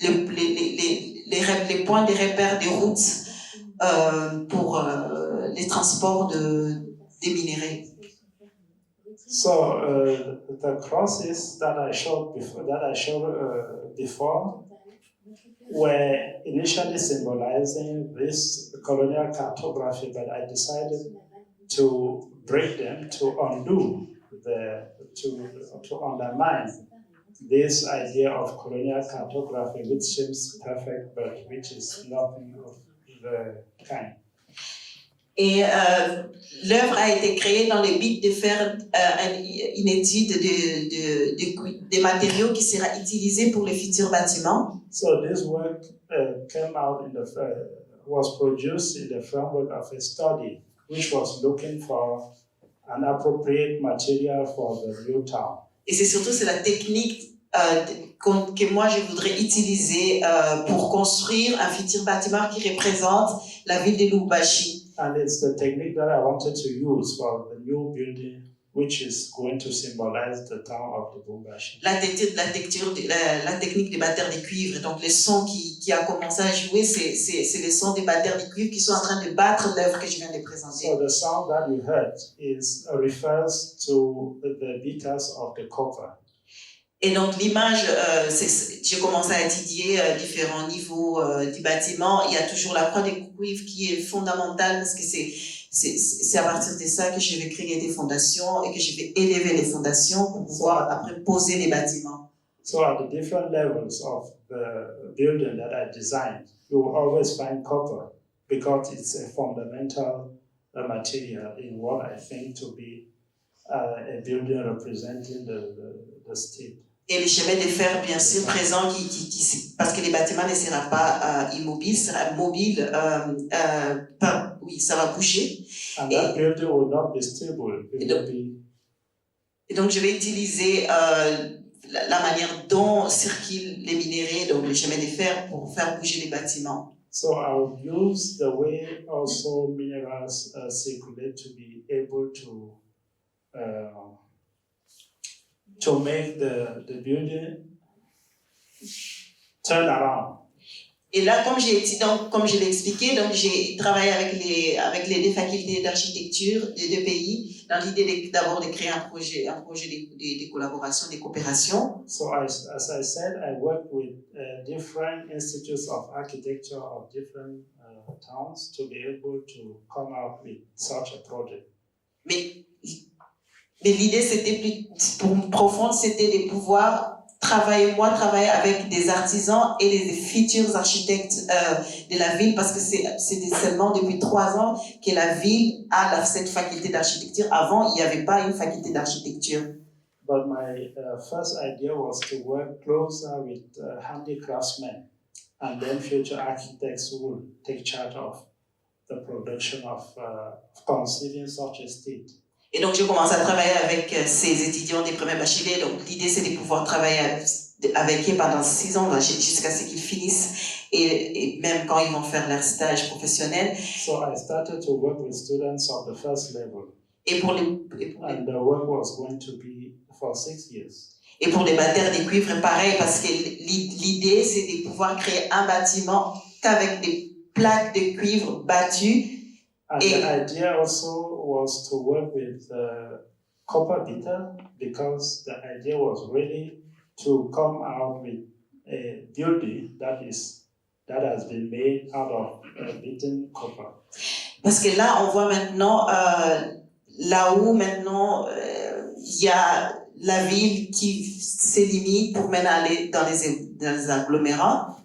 les points de repère des routes pour les transports des minéraux. So the crosses that I showed before were initially symbolizing this colonial cartography, but I decided to break them, to undo to undermine this idea of colonial cartography, which seems perfect, but which is nothing of the kind. Et l'œuvre a été créée dans le but de faire une étude des matériaux qui sera utilisés pour les futurs bâtiments. So this work came out was produced in the framework of a study which was looking for an appropriate material for the new town. Et c'est la technique que moi je voudrais utiliser pour construire un futur bâtiment qui représente la ville de Lubumbashi. And it's the technique that I wanted to use for the new building, which is going to symbolize the town of Lubumbashi. La technique des batteurs de cuivre, donc le son qui a commencé à jouer, c'est le son des batteurs de cuivre qui sont en train de battre l'œuvre que je viens de présenter. So the sound that you heard refers to the beaters of the copper. Et donc l'image, j'ai commencé à étudier différents niveaux du bâtiment. Il y a toujours la croix des cuivres qui est fondamentale, parce que c'est à partir de ça que je vais créer des fondations et que je vais élever les fondations pour pouvoir après poser les bâtiments. So at the different levels of the building that I designed, you will always find copper, because it's a fundamental material in what I think to be a building representing the state. Et les chemins de fer, bien sûr, présents, parce que les bâtiments ne seront pas immobiles, sera mobile, ça va bouger. And that building will not be stable. Et donc, je vais utiliser la manière dont circulent les minéraux, donc les chemins de fer, pour faire bouger les bâtiments. So I'll use the way also minerals circulate to be able to make the building turn around. Et là, comme je l'ai expliqué, donc j'ai travaillé avec les deux facultés d'architecture des 2 pays, dans l'idée d'abord de créer un projet de collaboration, de coopération. So as I said, I work with different institutes of architecture of different towns to be able to come out with such a project. Mais l'idée, c'était plus profonde, c'était de pouvoir travailler avec des artisans et des futurs architectes de la ville, parce que c'était seulement depuis 3 ans que la ville a cette faculté d'architecture. Avant, il n'y avait pas une faculté d'architecture. But my first idea was to work closer with handicraftsmen, and then future architects who will take charge of the production of conceiving such a state. Et donc, je commence à travailler avec ces étudiants des premiers bacheliers. Donc, l'idée, c'est de pouvoir travailler avec eux pendant 6 ans, jusqu'à ce qu'ils finissent, et même quand ils vont faire leur stage professionnel. So I started to work with students of the first level. And the work was going to be for 6 years. Et pour les batteurs des cuivres, pareil, parce que l'idée, c'est de pouvoir créer un bâtiment qu'avec des plaques de cuivre battues. And the idea also was to work with copper beater, because the idea was really to come out with a building that has been made out of beaten copper. Parce que là, on voit maintenant, là où maintenant il y a la ville qui s'élimine pour maintenant aller dans les agglomérats.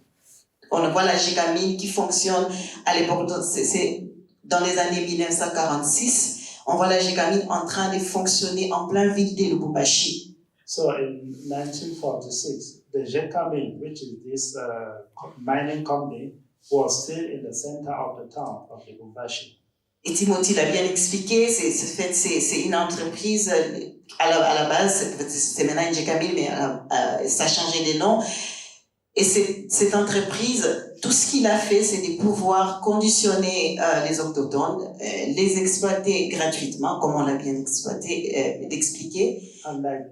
On voit la gégamine qui fonctionne à l'époque, c'est dans les années 1946. On voit la gégamine en train de fonctionner en plein ville de Lubumbashi. So in 1946, the Gécamine, which is this mining company, was still in the center of the town of Lubumbashi. Et Timothy l'a bien expliqué, c'est une entreprise, à la base, c'est maintenant une Gécamine, mais ça a changé de nom. Et cette entreprise, tout ce qu'il a fait, c'est de pouvoir conditionner les autochtones, les exploiter gratuitement, comme on l'a bien expliqué. And like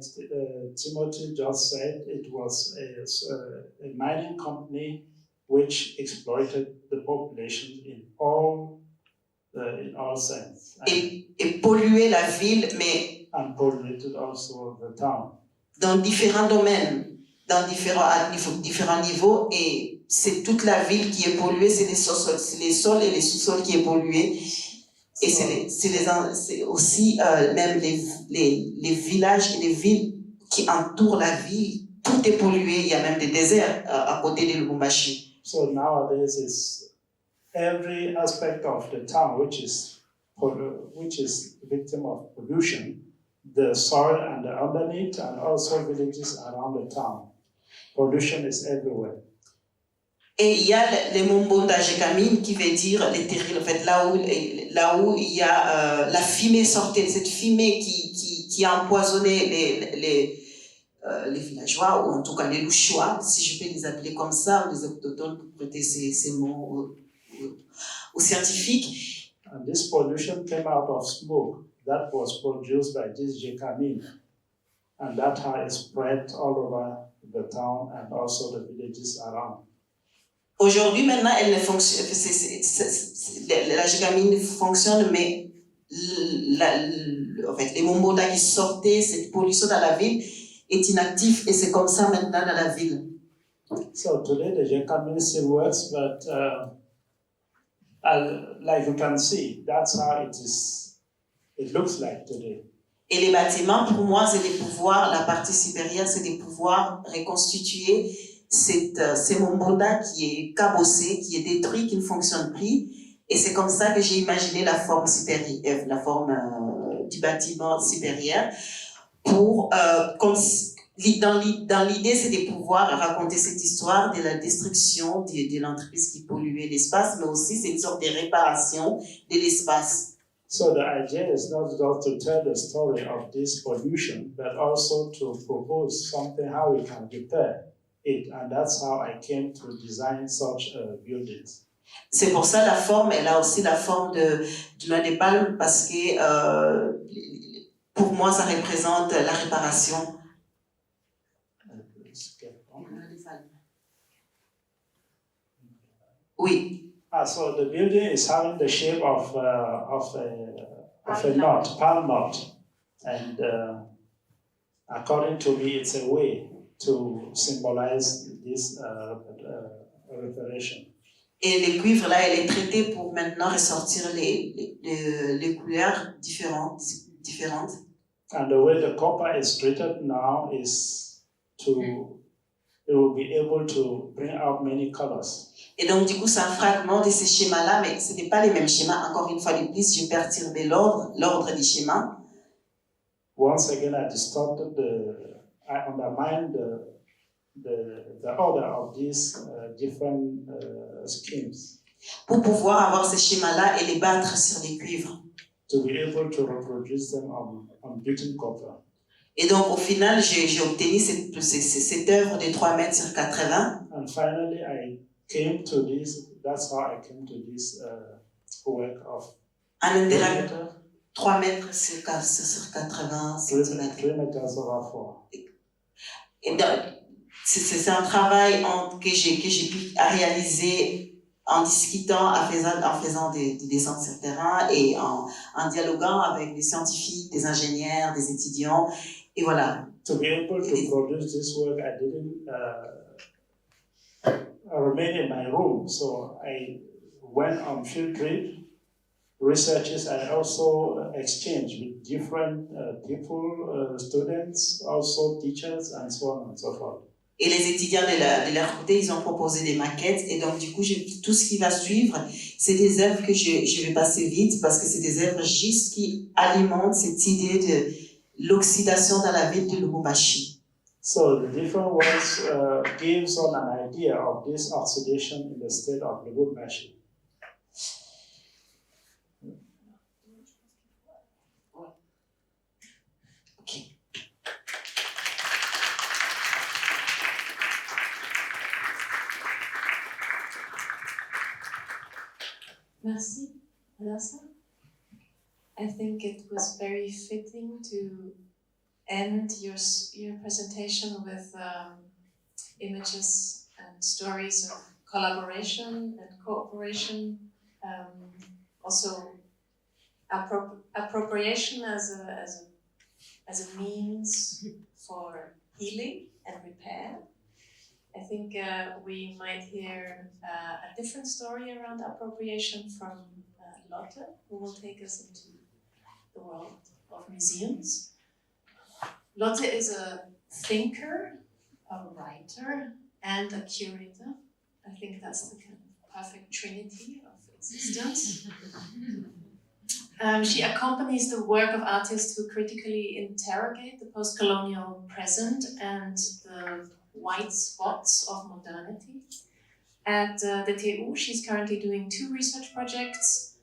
Timothy just said, it was a mining company which exploited the population in all sense. Et polluer la ville, mais and polluted also the town. Dans différents domaines, dans différents niveaux, et c'est toute la ville qui est polluée, c'est les sols et les sous-sols qui est pollué. Et c'est aussi même les villages et les villes qui entourent la ville, tout est pollué. Il y a même des déserts à côté de Lubumbashi. So nowadays it's every aspect of the town which is victim of pollution, the soil and the underneath, and also villages around the town. Pollution is everywhere. Et il y a les Mombonda Gécamine qui veut dire les terrils, en fait, là où il y a la fumée sortait, cette fumée qui a empoisonné les villageois, ou en tout cas les louchois, si je peux les appeler comme ça, ou les autochtones pour prêter ces mots aux scientifiques. And this pollution came out of smoke that was produced by this Gécamine, and that has spread all over the town and also the villages around. Aujourd'hui, maintenant, elle ne fonctionne, la gégamine fonctionne, mais en fait, les mombonda qui sortaient, cette pollution dans la ville est inactive, et c'est comme ça maintenant dans la ville. So today the gégamine still works, but like you can see, that's how it looks like today. Et les bâtiments, pour moi, c'est de pouvoir, la partie supérieure, c'est de pouvoir reconstituer ces mombonda qui est cabossé, qui est détruit, qui ne fonctionne plus. Et c'est comme ça que j'ai imaginé la forme supérieure, la forme du bâtiment supérieur. Dans l'idée, c'est de pouvoir raconter cette histoire de la destruction de l'entreprise qui polluait l'espace, mais aussi c'est une sorte de réparation de l'espace. So the idea is not just to tell the story of this pollution, but also to propose something how we can repair it, and that's how I came to design such buildings. C'est pour ça la forme, elle a aussi la forme du noix de palme, parce que pour moi ça représente la réparation. Oui. So the building is having the shape of a knot, palm knot, and according to me, it's a way to symbolize this reparation. Et le cuivre là, elle est traitée pour maintenant ressortir les couleurs différentes. And the way the copper is treated now is it will be able to bring out many colors. Et donc, du coup, c'est un fragment de ces schémas-là, mais ce n'est pas les mêmes schémas. Encore une fois de plus, je perturbais l'ordre des schémas. Once again, I undermined the order of these different schemes. Pour pouvoir avoir ces schémas-là et les battre sur les cuivres. to be able to reproduce them on beaten copper. Et donc, au final, j'ai obtenu cette œuvre de 3 mètres sur 80. And finally, I came to this, that's how I came to this work of 3 mètres sur 80 cm. 3 meters over 4. Et donc, c'est un travail que j'ai pu réaliser en discutant, en faisant des dessins sur terrain et en dialoguant avec des scientifiques, des ingénieurs, des étudiants. Et voilà. To be able to produce this work, I didn't remain in my room. So I went on field trip, researches. I also exchanged with different people, students, also teachers, and so on and so forth. Et les étudiants de leur côté, ils ont proposé des maquettes. Et donc, du coup, tout ce qui va suivre, c'est des œuvres que je vais passer vite parce que c'est des œuvres juste qui alimentent cette idée de l'oxydation dans la ville de Lubumbashi. So the different works gives on an idea of this oxidation in the state of Lubumbashi. Merci, Adassa. I think it was very fitting to end your presentation with images and stories of collaboration and cooperation, also appropriation as a means for healing and repair. I think we might hear a different story around appropriation from Lotte, who will take us into the world of museums. Lotte is a thinker, a writer, and a curator. I think that's the kind of perfect trinity of existence. She accompanies the work of artists who critically interrogate the post-colonial present and the white spots of modernity. At the TU, she's currently doing 2 research projects: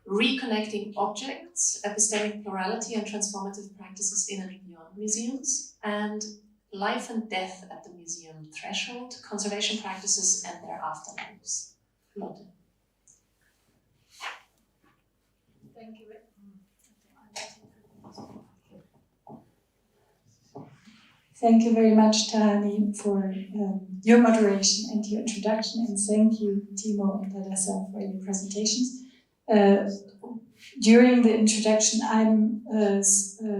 reconnecting objects, epistemic plurality and transformative practices in and beyond museums, and life and death at the museum threshold, conservation practices and their afterlives. Lotte. Thank you. Thank you very much, Tahani, for your moderation and your introduction, and thank you, Timo and Adassa, for your presentations. During the introduction, I'm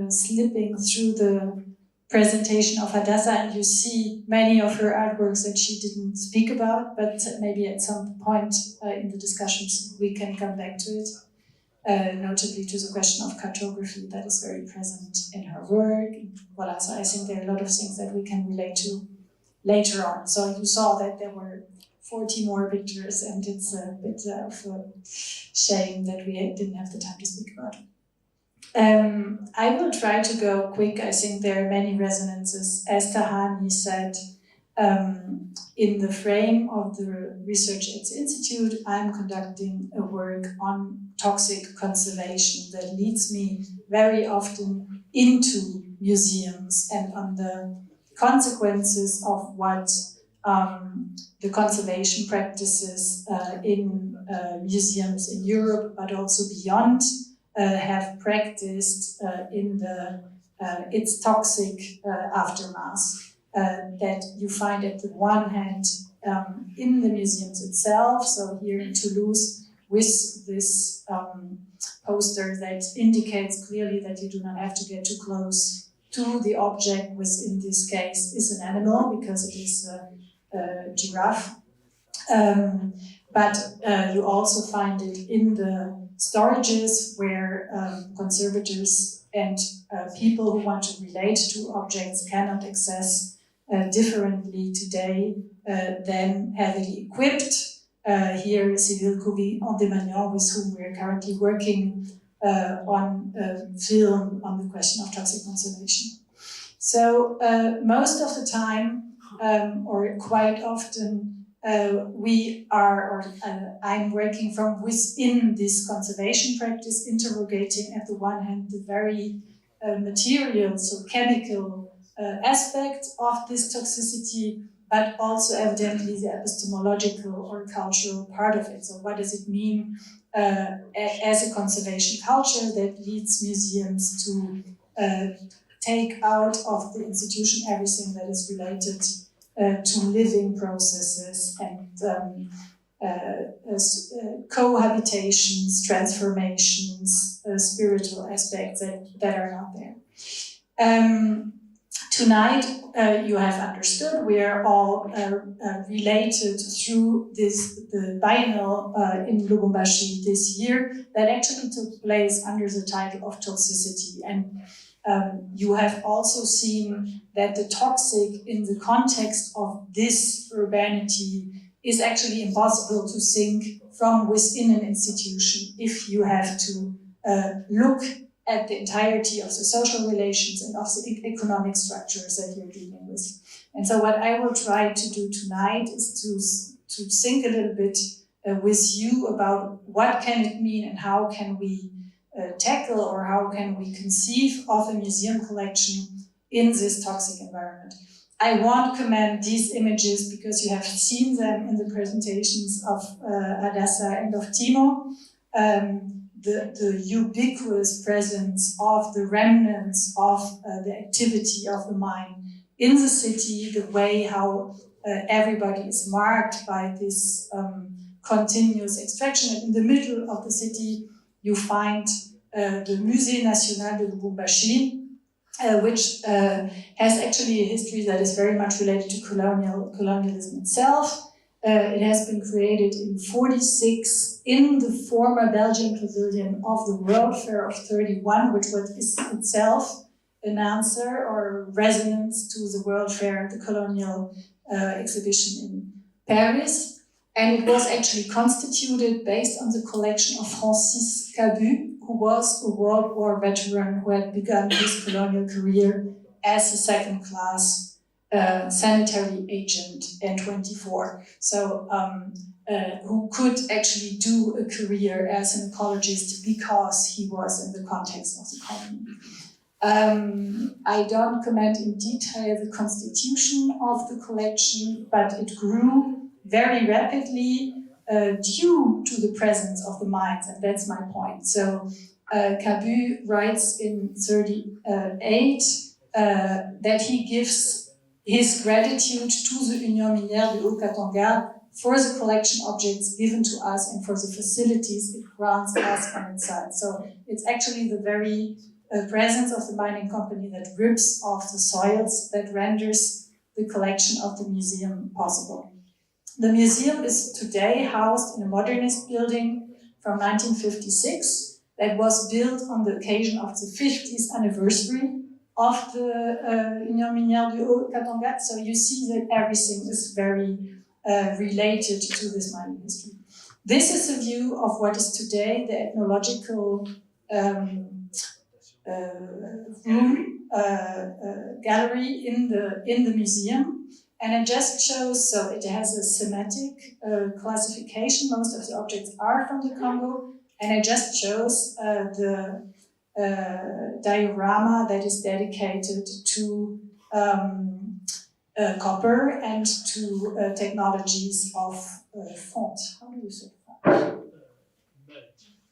slipping through the presentation of Adassa, and you see many of her artworks that she didn't speak about, but maybe at some point in the discussions we can come back to it. Notably to the question of cartography that is very present in her work. Voilà, so I think there are a lot of things that we can relate to later on. So you saw that there were 40 more pictures, and it's a bit of a shame that we didn't have the time to speak about it. I will try to go quick. I think there are many resonances. As Tahani said, in the frame of the research at the Institute, I'm conducting a work on toxic conservation that leads me very often into museums and on the consequences of what the conservation practices in museums in Europe, but also beyond, have practiced in its toxic aftermath. That you find at the one hand in the museums itself, so here in Toulouse, with this poster that indicates clearly that you do not have to get too close to the object, which in this case is an animal because it is a giraffe. But you also find it in the storages where conservators and people who want to relate to objects cannot access differently today than heavily equipped. Here, Cyril Couvi-Andemagnan, with whom we are currently working on film on the question of toxic conservation. So most of the time, or quite often, I'm working from within this conservation practice, interrogating at the one hand the very material, so chemical aspect of this toxicity, but also evidently the epistemological or cultural part of it. So what does it mean as a conservation culture that leads museums to take out of the institution everything that is related to living processes and cohabitations, transformations, spiritual aspects that are not there. Tonight, you have understood, we are all related through the biennial in Lubumbashi this year that actually took place under the title of toxicity. And you have also seen that the toxic in the context of this urbanity is actually impossible to think from within an institution if you have to look at the entirety of the social relations and of the economic structures that you're dealing with. And so what I will try to do tonight is to think a little bit with you about what can it mean and how can we tackle or how can we conceive of a museum collection in this toxic environment. I won't comment these images because you have seen them in the presentations of Adassa and of Timo. The ubiquitous presence of the remnants of the activity of the mine in the city, the way how everybody is marked by this continuous extraction. And in the middle of the city, you find the Musée National de Lubumbashi, which has actually a history that is very much related to colonialism itself. It has been created in 1946 in the former Belgian pavilion of the World Fair of 1931, which was itself an answer or resonance to the World Fair, the colonial exhibition in Paris. And it was actually constituted based on the collection of Francis Cabu, who was a World War veteran who had begun his colonial career as a second-class sanitary agent in 1924. So who could actually do a career as an ecologist because he was in the context of the colony. I don't comment in detail the constitution of the collection, but it grew very rapidly due to the presence of the mines, and that's my point. So Cabu writes in 1938 that he gives his gratitude to the Union Minière de Haut-Katanga for the collection objects given to us and for the facilities it grants us on its side. So it's actually the very presence of the mining company that rips off the soils that renders the collection of the museum possible. The museum is today housed in a modernist building from 1956 that was built on the occasion of the 50th anniversary of the Union Minière du Haut-Katanga. So you see that everything is very related to this mining history. This is a view of what is today the ethnological room, gallery in the museum. And it just shows, so it has a thematic classification. Most of the objects are from the Congo. And it just shows the diorama that is dedicated to copper and to technologies of fonte. How do you say that?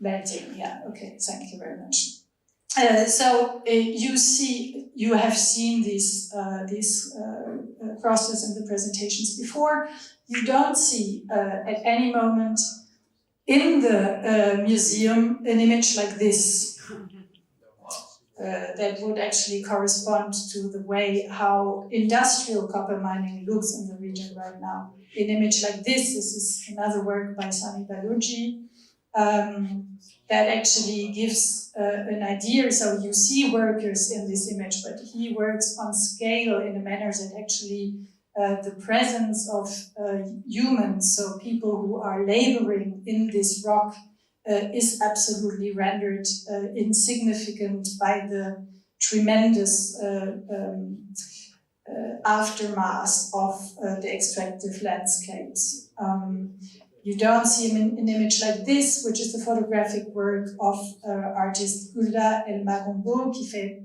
Melting, yeah, okay, thank you very much. So you have seen these crosses in the presentations before. You don't see at any moment in the museum an image like this that would actually correspond to the way how industrial copper mining looks in the region right now. An image like this is another work by Sami Balogi, that actually gives an idea. So you see workers in this image, but he works on scale in a manner that actually the presence of humans, so people who are laboring in this rock, is absolutely rendered insignificant by the tremendous aftermath of the extractive landscapes. You don't see an image like this, which is the photographic work of artist Hulda El Magombo, qui fait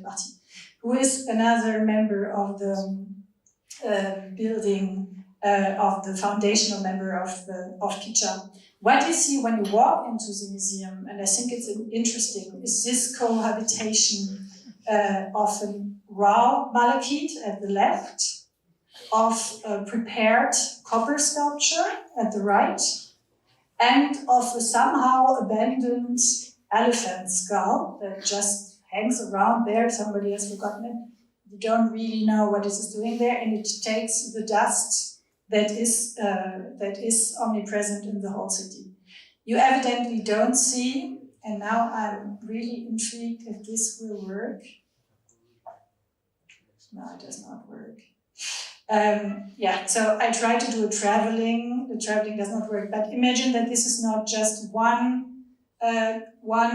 partie, who is another member of the building of the foundational member of Kicha. What you see when you walk into the museum, and I think it's interesting, is this cohabitation of a raw malachite at the left, of a prepared copper sculpture at the right, and of a somehow abandoned elephant skull that just hangs around there. Somebody has forgotten it. You don't really know what it is doing there, and it takes the dust that is omnipresent in the whole city. You evidently don't see, and now I'm really intrigued if this will work. No, it does not work. Yeah, so I tried to do the traveling does not work, but imagine that this is not just one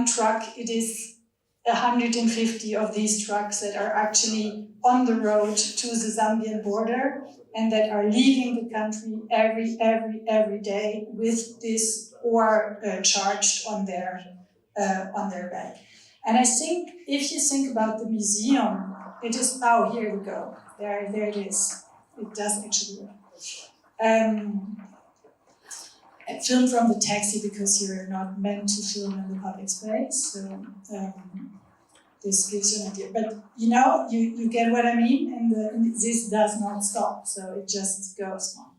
truck, it is 150 of these trucks that are actually on the road to the Zambian border and that are leaving the country every day with this ore charged on their back. And I think if you think about the museum, it is, oh, here we go. There it is. It does actually work. I filmed from the taxi because you're not meant to film in the public space. So this gives you an idea. But you know, you get what I mean? And this does not stop. So it just goes on.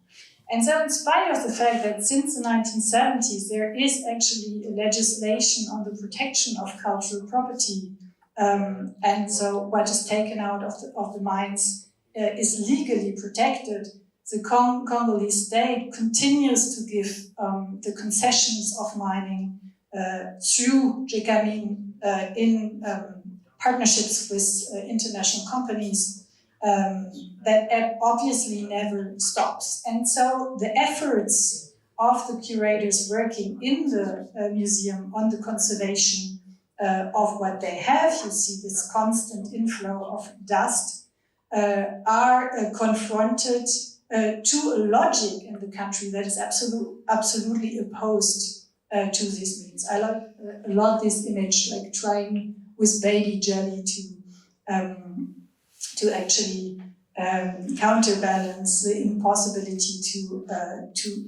And so in spite of the fact that since the 1970s, there is actually a legislation on the protection of cultural property. And so what is taken out of the mines is legally protected. The Congolese state continues to give the concessions of mining through JCAMIN in partnerships with international companies that obviously never stops. And so the efforts of the curators working in the museum on the conservation of what they have, you see this constant inflow of dust, are confronted to a logic in the country that is absolutely opposed to these means. I love this image, like trying with baby jelly to actually counterbalance the impossibility to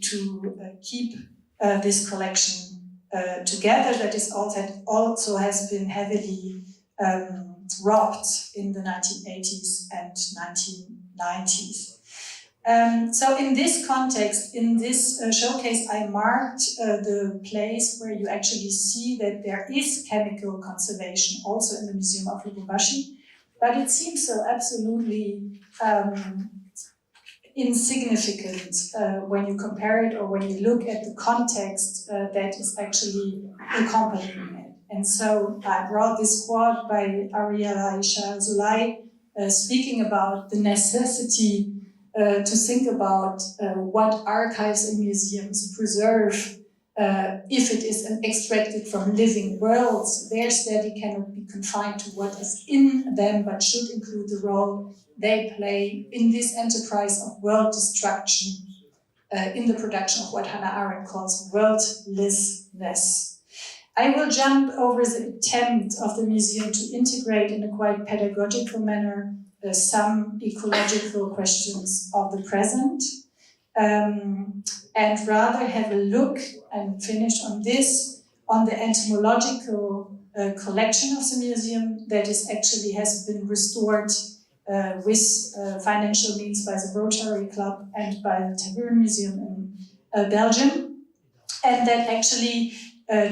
keep this collection together that is also has been heavily robbed in the 1980s and 1990s. So in this context, in this showcase, I marked the place where you actually see that there is chemical conservation also in the Museum of Lubumbashi, but it seems so absolutely insignificant when you compare it or when you look at the context that is actually accompanying it. And so I brought this quote by Ariela Isha Zulai speaking about the necessity to think about what archives and museums preserve if it is extracted from living worlds. Their study cannot be confined to what is in them, but should include the role they play in this enterprise of world destruction in the production of what Hannah Arendt calls worldlessness. I will jump over the attempt of the museum to integrate in a quite pedagogical manner some ecological questions of the present, and rather have a look, and finish on this, on the entomological collection of the museum that is actually has been restored with financial means by the Rotary Club and by the Tervuren Museum in Belgium, and that actually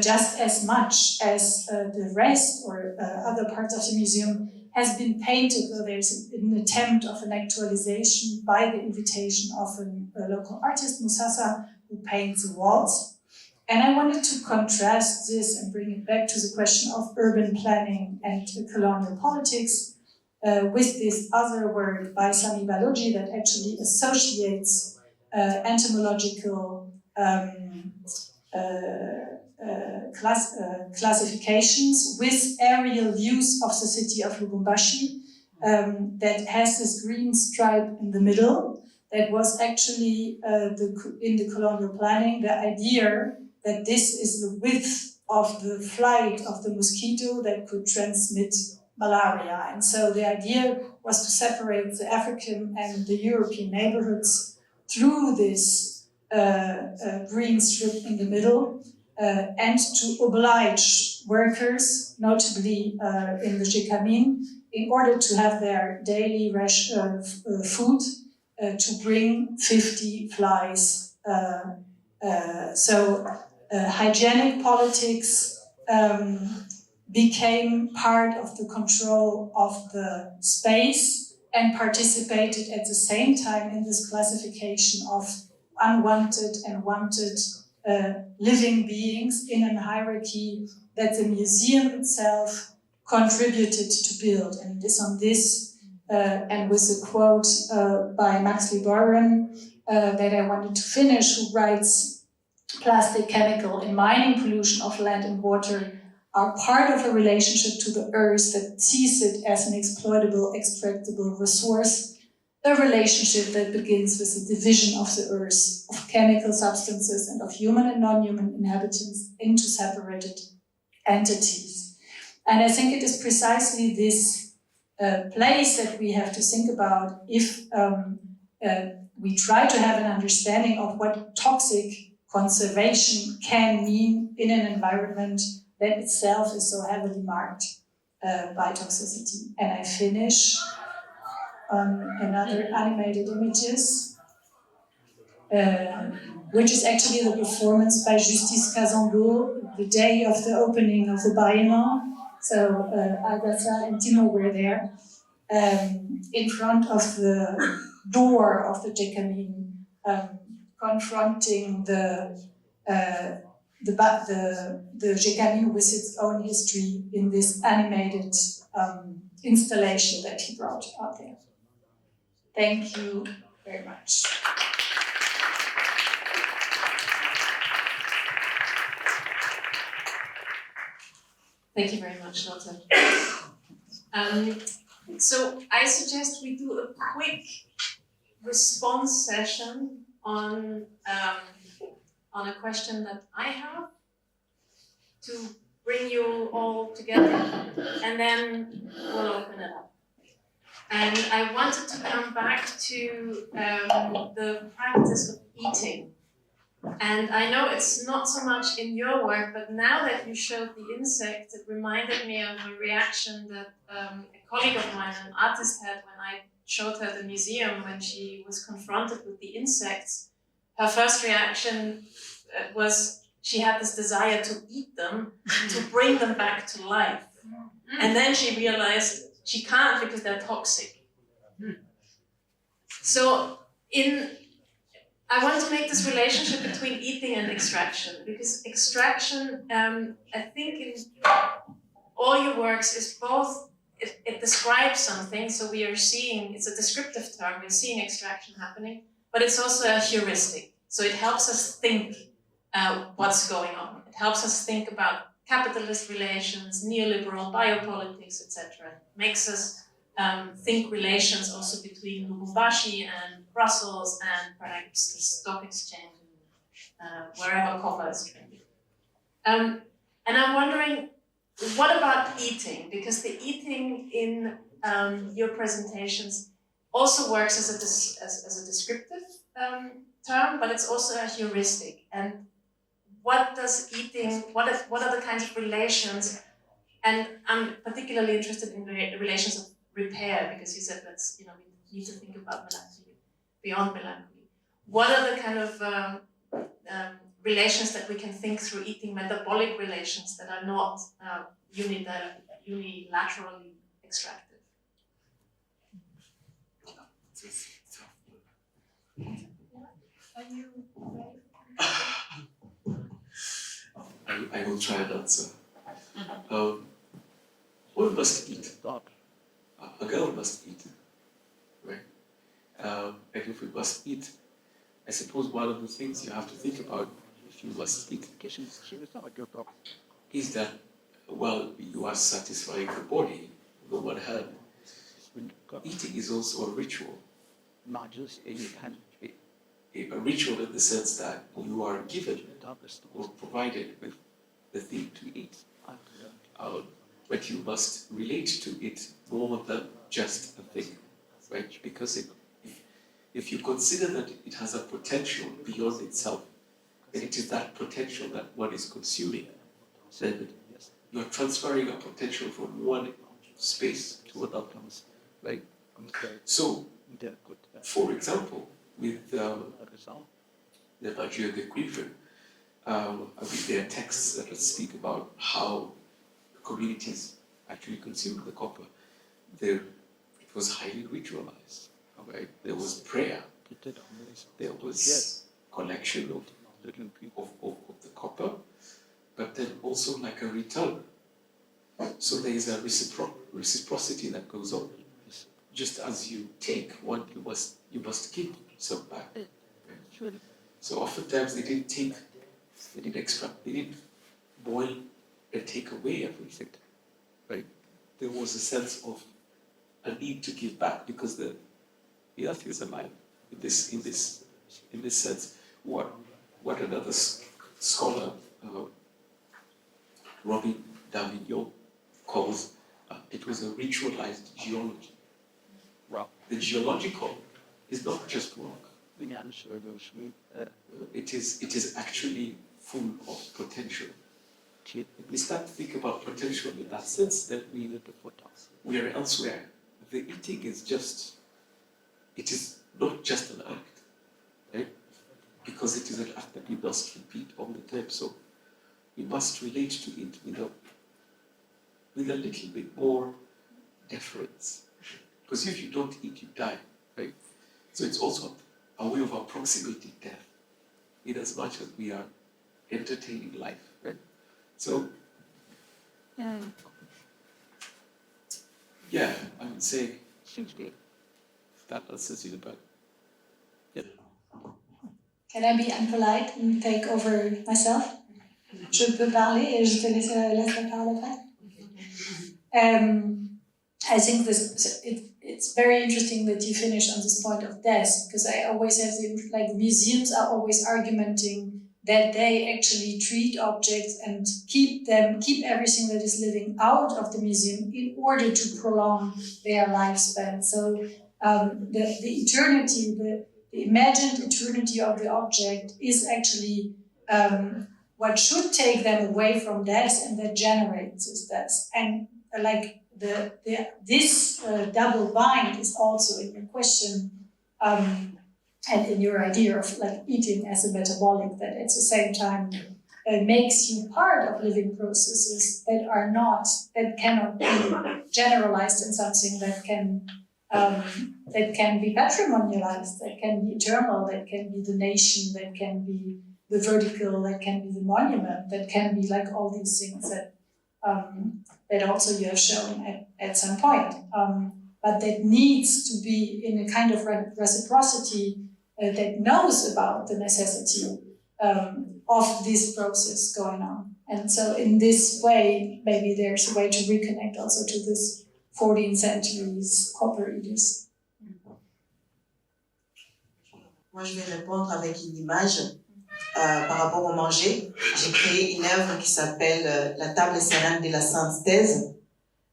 just as much as the rest or other parts of the museum has been painted, though there's an attempt of an actualization by the invitation of a local artist, Musasa, who paints the walls. And I wanted to contrast this and bring it back to the question of urban planning and colonial politics with this other work by Sami Balogi that actually associates entomological classifications with aerial views of the city of Lubumbashi that has this green stripe in the middle. That was actually in the colonial planning, the idea that this is the width of the flight of the mosquito that could transmit malaria. And so the idea was to separate the African and the European neighborhoods through this green strip in the middle, and to oblige workers, notably in the Gécamines, in order to have their daily food, to bring 50 flies. So hygienic politics became part of the control of the space and participated at the same time in this classification of unwanted and wanted living beings in a hierarchy that the museum itself contributed to build. And it is on this, and with a quote by Maxley Byron that I wanted to finish, who writes, "Plastic, chemical, and mining pollution of land and water are part of a relationship to the earth that sees it as an exploitable, extractable resource, a relationship that begins with the division of the earth, of chemical substances and of human and non-human inhabitants into separated entities." And I think it is precisely this place that we have to think about if we try to have an understanding of what toxic conservation can mean in an environment that itself is so heavily marked by toxicity. And I finish on another animated images, which is actually the performance by Justice Kazango, the day of the opening of the Biennale. So Agatha and Timo were there, in front of the door of the Gécamines, confronting the Gécamines with its own history in this animated installation that he brought out there. Thank you very much. Thank you very much, Lotte. So I suggest we do a quick response session on a question that I have to bring you all together, and then we'll open it up. And I wanted to come back to the practice of eating. And I know it's not so much in your work, but now that you showed the insect, it reminded me of a reaction that a colleague of mine, an artist, had when I showed her the museum when she was confronted with the insects. Her first reaction was she had this desire to eat them, to bring them back to life. And then she realized she can't because they're toxic. So I want to make this relationship between eating and extraction, because extraction, I think in all your works is both, it describes something, so we are seeing, it's a descriptive term, we're seeing extraction happening, but it's also a heuristic. So it helps us think what's going on. It helps us think about capitalist relations, neoliberal biopolitics, etc. It makes us think relations also between Lubumbashi and Brussels and perhaps the stock exchange, wherever copper is traded. And I'm wondering, what about eating? Because the eating in your presentations also works as a descriptive term, but it's also a heuristic. And what does eating, what are the kinds of relations? And I'm particularly interested in the relations of repair, because you said that's, we need to think about melancholy, beyond melancholy. What are the kind of relations that we can think through eating, metabolic relations that are not unilaterally extractive? Are you ready? I will try and answer. One must eat. A girl must eat, right? And if we must eat, I suppose one of the things you have to think about if you must eat is that, well, you are satisfying the body on the one hand, eating is also a ritual. A ritual in the sense that you are given or provided with the thing to eat. But you must relate to it more than just a thing, right? Because if you consider that it has a potential beyond itself, and it is that potential that one is consuming, then you are transferring a potential from one space to another, right? So, for example, with the Nigeria Decree, there are texts that speak about how communities actually consumed the copper. It was highly ritualized, right? There was prayer, there was collection of the copper, but then also like a return. So there is a reciprocity that goes on. Just as you take one, you must give some back. Right? So oftentimes they didn't extract, they didn't boil and take away everything. Right? There was a sense of a need to give back because the earth is alive in this sense. What another scholar, Robin Davignon, calls it was a ritualized geology. Wow. The geological is not just rock. It is actually full of potential. If we start to think about potential in that sense, then we are elsewhere. The eating is not just an act, right? Because it is an act that we must repeat all the time. So we must relate to it with a little bit more deference. Because if you don't eat, you die, right? So it's also a way of approximating death, in as much as we are entertaining life, right? So, yeah, I would say that answers you about. Yeah. Can I be unpolite and take over myself? Je peux parler et je te laisse la parole après. I think it's very interesting that you finish on this point of death, because I always have museums are always argumenting that they actually treat objects and keep everything that is living out of the museum in order to prolong their lifespan. So the eternity, the imagined eternity of the object is actually what should take them away from death, and that generates this death. And this double bind is also in your question, and in your idea of eating as a metabolic, that at the same time makes you part of living processes that cannot be generalized in something that can be patrimonialized, that can be eternal, that can be the nation, that can be the vertical, that can be the monument, that can be all these things that also you have shown at some point. But that needs to be in a kind of reciprocity that knows about the necessity of this process going on. And so in this way, maybe there's a way to reconnect also to this 14th century's copper eaters. Moi, je vais répondre avec une image par rapport au manger. J'ai créé une œuvre qui s'appelle La table sereine de la synthèse.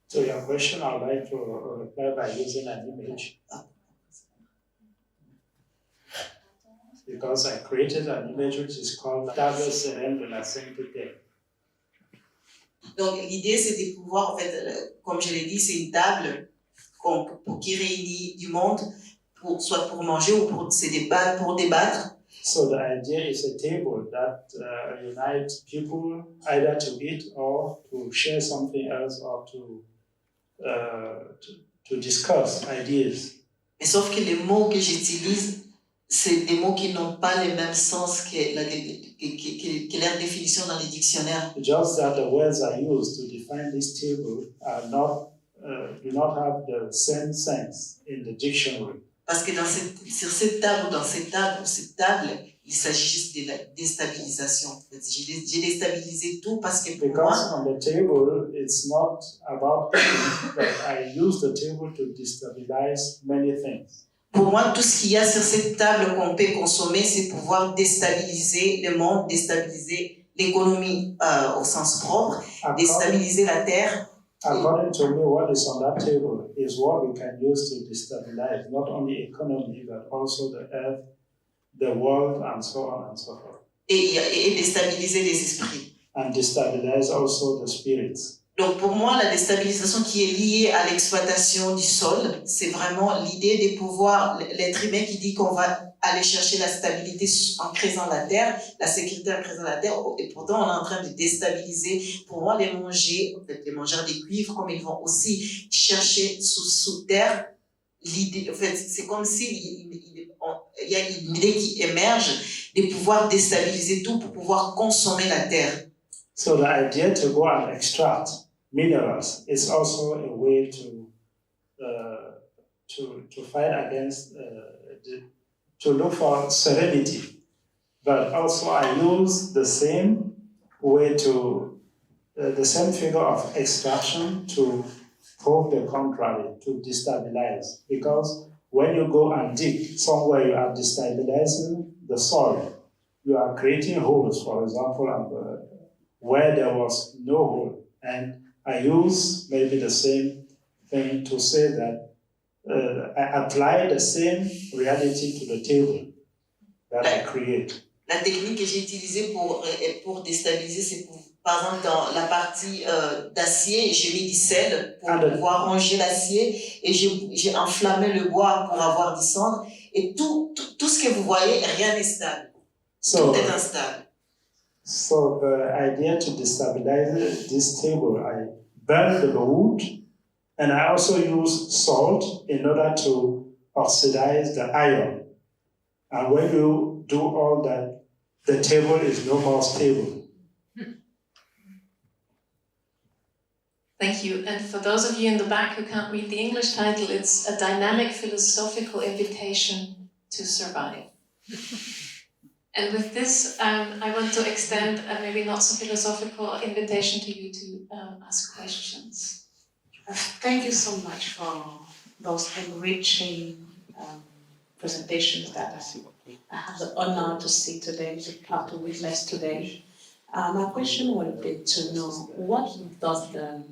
So your question, I would like to reply by using an image. Because I created an image which is called La table sereine de la synthèse. Donc l'idée, c'est de pouvoir, en fait, comme je l'ai dit, c'est une table qui réunit du monde, soit pour manger ou pour débattre. So the idea is a table that unites people either to eat or to share something else or to discuss ideas. Mais sauf que les mots que j'utilise, c'est des mots qui n'ont pas le même sens que leur définition dans les dictionnaires. Just that the words I use to define this table are do not have the same sense in the dictionary. Parce que sur cette table, il il s'agit juste de la déstabilisation. J'ai déstabilisé tout parce que pour moi, Because on the table, it's not about eating, but I use the table to destabilize many things. pour moi, tout ce qu'il y a sur cette table qu'on peut consommer, c'est pouvoir déstabiliser le monde, déstabiliser l'économie au sens propre, déstabiliser la terre. According to me, what is on that table is what we can use to destabilize not only economy, but also the earth, the world, and so on and so forth. Et déstabiliser les esprits. And destabilize also the spirits. Donc pour moi, la déstabilisation qui est liée à l'exploitation du sol, c'est vraiment l'idée de pouvoir, l'être humain qui dit qu'on va aller chercher la stabilité en creusant la terre, la sécurité en creusant la terre, et pourtant on est en train de déstabiliser, pour moi, les mangeurs de cuivre, comme ils vont aussi chercher sous terre, l'idée, en fait, c'est comme s'il y a une idée qui émerge de pouvoir déstabiliser tout pour pouvoir consommer la terre. So the idea to go and extract minerals is also a way to fight against, to look for serenity. But also I use the same way the same figure of extraction to prove the contrary, to destabilize. Because when you go and dig somewhere, you are destabilizing the soil. You are creating holes, for example, where there was no hole. And I use maybe the same thing to say that I apply the same reality to the table that I create. La technique que j'ai utilisée pour déstabiliser, c'est par exemple dans la partie d'acier, j'ai mis du sel pour pouvoir ranger l'acier et j'ai enflammé le bois pour avoir du cendre. Et tout ce que vous voyez, rien n'est stable. Tout est instable. So the idea to destabilize this table, I burn the wood, and I also use salt in order to oxidize the iron. And when you do all that, the table is no more stable. Thank you. And for those of you in the back who can't read the English title, it's a dynamic philosophical invitation to survive. And with this, I want to extend a maybe not so philosophical invitation to you to ask questions. Thank you so much for those enriching presentations that I have the honor to see today, to witness today. My question would be to know, what does the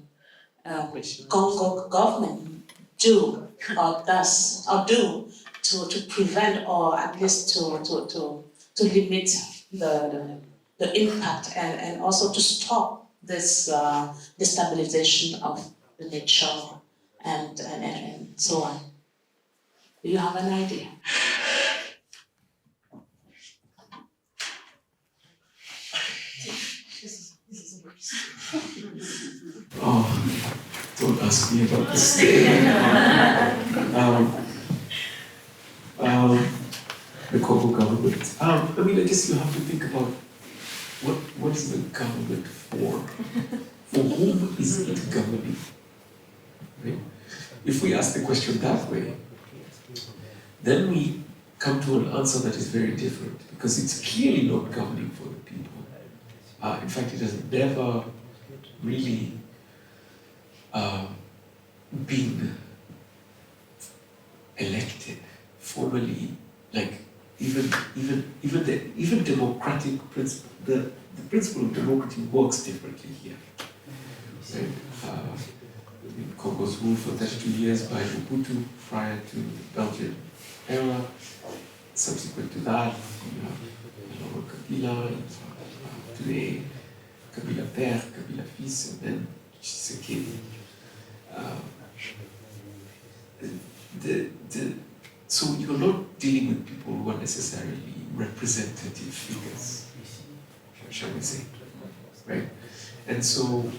Congo government do to prevent, or at least to limit the impact and also to stop this destabilization of the nature and so on? Do you have an idea? Oh, don't ask me about this. The Congo government. I mean, I guess you have to think about what is the government for? For whom is it governing? Right? If we ask the question that way, then we come to an answer that is very different, because it's clearly not governing for the people. In fact, it has never really been elected formally, like even democratic principle. The principle of democracy works differently here. Right? Congo's ruled for 32 years by Mobutu prior to the Belgian era. Subsequent to that, you have Kabila, today Kabila Père, Kabila Fils, and then Tshisekedi. So you're not dealing with people who are necessarily representative figures, shall we say, right? And so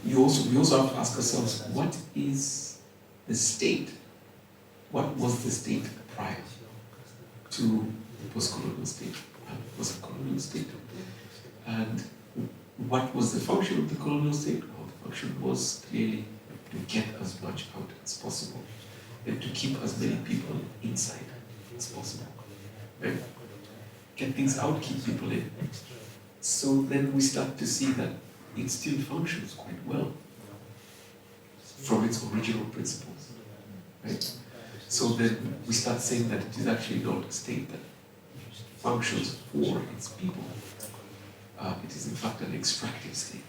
we also have to ask ourselves, what is the state? What was the state prior to the post-colonial state? It was a colonial state. And what was the function of the colonial state? Well, the function was clearly to get as much out as possible and to keep as many people inside as possible. Right? get things out, keep people in. So then we start to see that it still functions quite well from its original principles, right? So then we start saying that it is actually not a state that functions for its people. It is in fact an extractive state.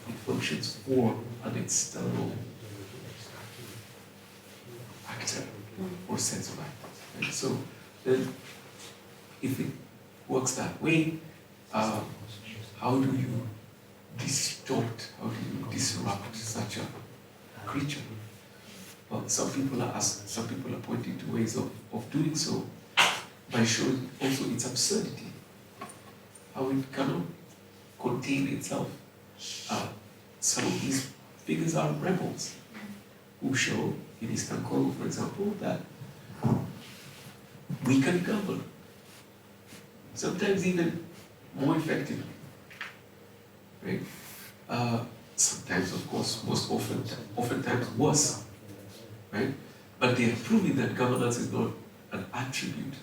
It functions for an external actor or sense of actors. Right? So then, if it works that way, how do you distort, how do you disrupt such a creature? Well, some people are pointing to ways of doing so by showing also its absurdity, how it cannot contain itself. Some of these figures are rebels who show, in Eastern Congo, for example, that we can govern, sometimes even more effectively, right? Sometimes, of course, oftentimes worse, right? But they are proving that governance is not an attribute,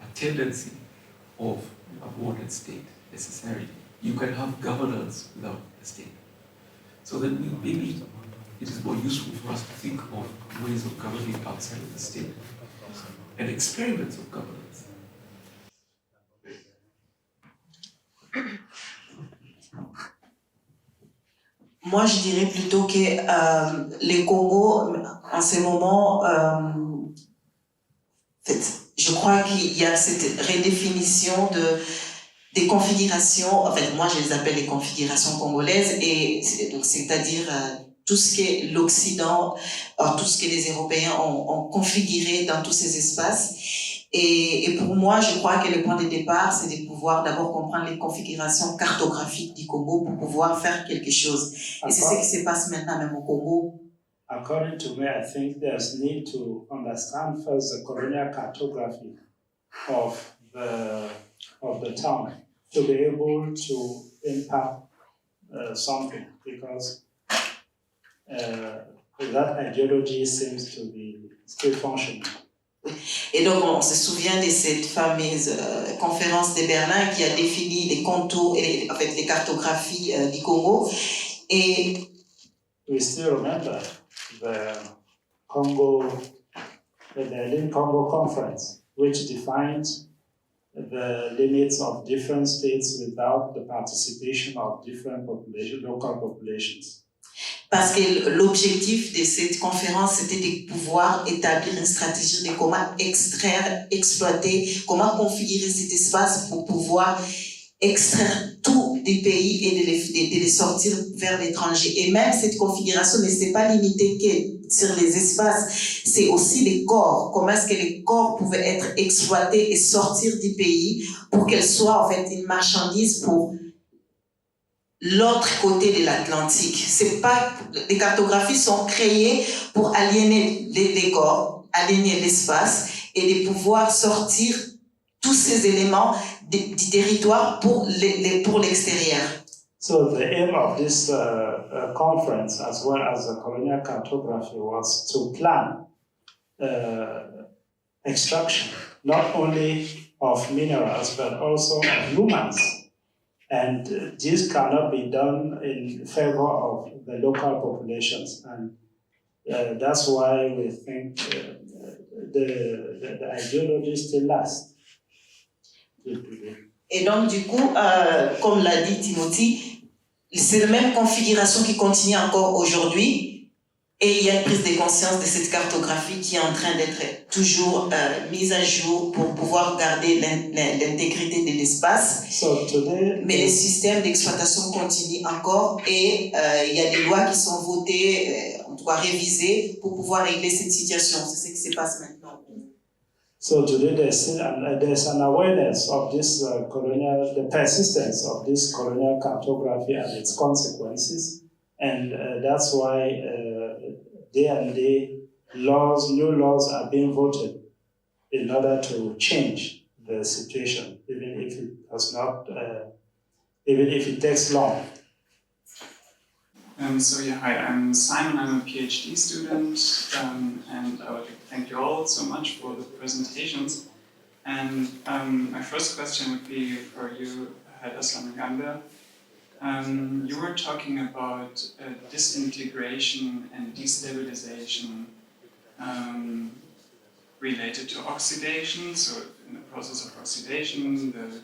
a tendency of a modern state necessarily. You can have governance without a state. So then maybe it is more useful for us to think of ways of governing outside of the state and experiments of governance. Moi, je dirais plutôt que les Congo, en ce moment, en fait, je crois qu'il y a cette redéfinition des configurations, en fait, moi je les appelle les configurations congolaises, et donc c'est-à-dire tout ce que l'Occident, tout ce que les Européens ont configuré dans tous ces espaces. Et pour moi, je crois que le point de départ, c'est de pouvoir d'abord comprendre les configurations cartographiques du Congo pour pouvoir faire quelque chose. Et c'est ce qui se passe maintenant même au Congo. According to me, I think there's need to understand first the colonial cartography of the town to be able to impact something, because that ideology seems to be still functioning. Et donc, on se souvient de cette fameuse conférence de Berlin qui a défini les contours et en fait les cartographies du Congo. Et we still remember the Berlin Congo Conference, which defined the limits of different states without the participation of different local populations. Parce que l'objectif de cette conférence, c'était de pouvoir établir une stratégie de comment extraire, exploiter, comment configurer cet espace pour pouvoir extraire tout des pays et de les sortir vers l'étranger. Et même cette configuration ne s'est pas limitée que sur les espaces, c'est aussi les corps. Comment est-ce que les corps pouvaient être exploités et sortir du pays pour qu'elles soient en fait une marchandise pour l'autre côté de l'Atlantique. C'est pas, les cartographies sont créées pour aliéner les corps, aliéner l'espace et de pouvoir sortir tous ces éléments du territoire pour l'extérieur. So the aim of this conference, as well as the colonial cartography, was to plan extraction, not only of minerals, but also of humans. And this cannot be done in favor of the local populations. And that's why we think the ideology still lasts. Et donc, du coup, comme l'a dit Timothy, c'est la même configuration qui continue encore aujourd'hui. Et il y a une prise de conscience de cette cartographie qui est en train d'être toujours mise à jour pour pouvoir garder l'intégrité de l'espace. Mais les systèmes d'exploitation continuent encore et il y a des lois qui sont votées, en tout cas révisées, pour pouvoir régler cette situation. C'est ce qui se passe maintenant. So today there's an awareness of this the persistence of this colonial cartography and its consequences. And that's why day and day new laws are being voted in order to change the situation, even if it does not, even if it takes long. Hi, I'm Simon, I'm a PhD student, and I would like to thank you all so much for the presentations. And my first question would be for you, Aslan Gamba. You were talking about disintegration and destabilization related to oxidation. So in the process of oxidation, the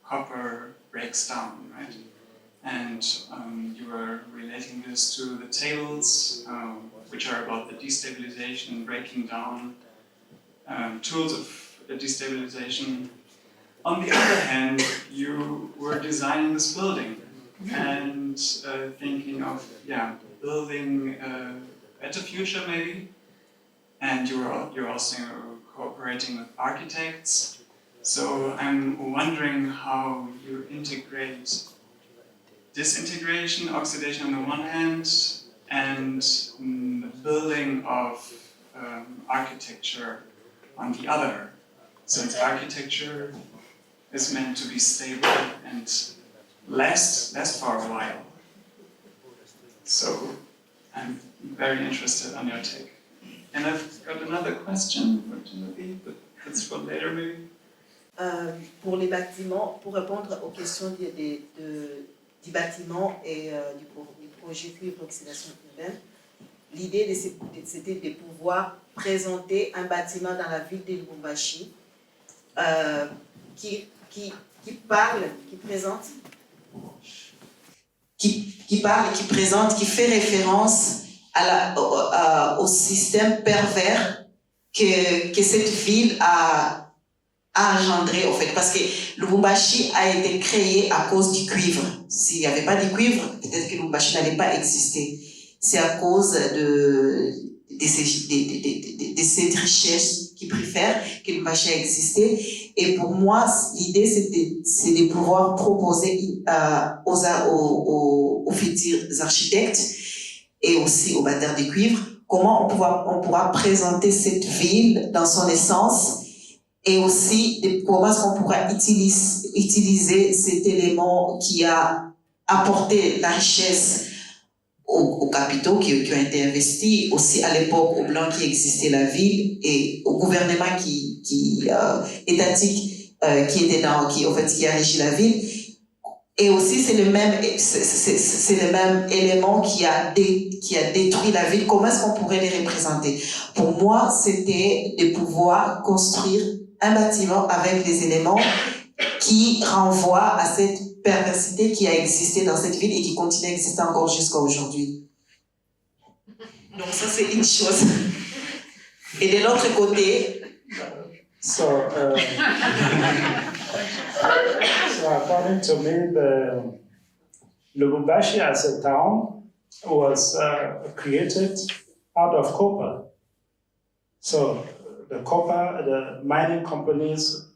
copper breaks down, right? And you were relating this to the tables, which are about the destabilization and breaking down tools of destabilization. On the other hand, you were designing this building and thinking of building a better future maybe, and you're also cooperating with architects. So I'm wondering how you integrate disintegration, oxidation on the one hand, and the building of architecture on the other, since architecture is meant to be stable and last for a while. So I'm very interested on your take. And I've got another question for Timothy, but that's for later maybe. Pour les bâtiments, pour répondre aux questions du bâtiment et du projet cuivre oxydation urbaine, l'idée c'était de pouvoir présenter un bâtiment dans la ville de Lubumbashi qui fait référence au système pervers que cette ville a engendré, en fait, parce que Lubumbashi a été créé à cause du cuivre. S'il n'y avait pas de cuivre, peut-être que Lubumbashi n'allait pas exister. C'est à cause de cette richesse qui préfère que Lubumbashi a existé. Et pour moi, l'idée, c'est de pouvoir proposer aux futurs architectes et aussi aux batteurs de cuivre comment on pourra présenter cette ville dans son essence, et aussi comment est-ce qu'on pourra utiliser cet élément qui a apporté la richesse aux capitaux qui ont été investis, aussi à l'époque aux Blancs qui existait la ville et au gouvernement étatique qui a régi la ville. Et aussi c'est le même élément qui a détruit la ville. Comment est-ce qu'on pourrait les représenter? Pour moi, c'était de pouvoir construire un bâtiment avec des éléments qui renvoient à cette perversité qui a existé dans cette ville et qui continue à exister encore jusqu'à aujourd'hui. Donc ça, c'est une chose. Et de l'autre côté... So according to me, the Lubumbashi as a town was created out of copper. So the mining companies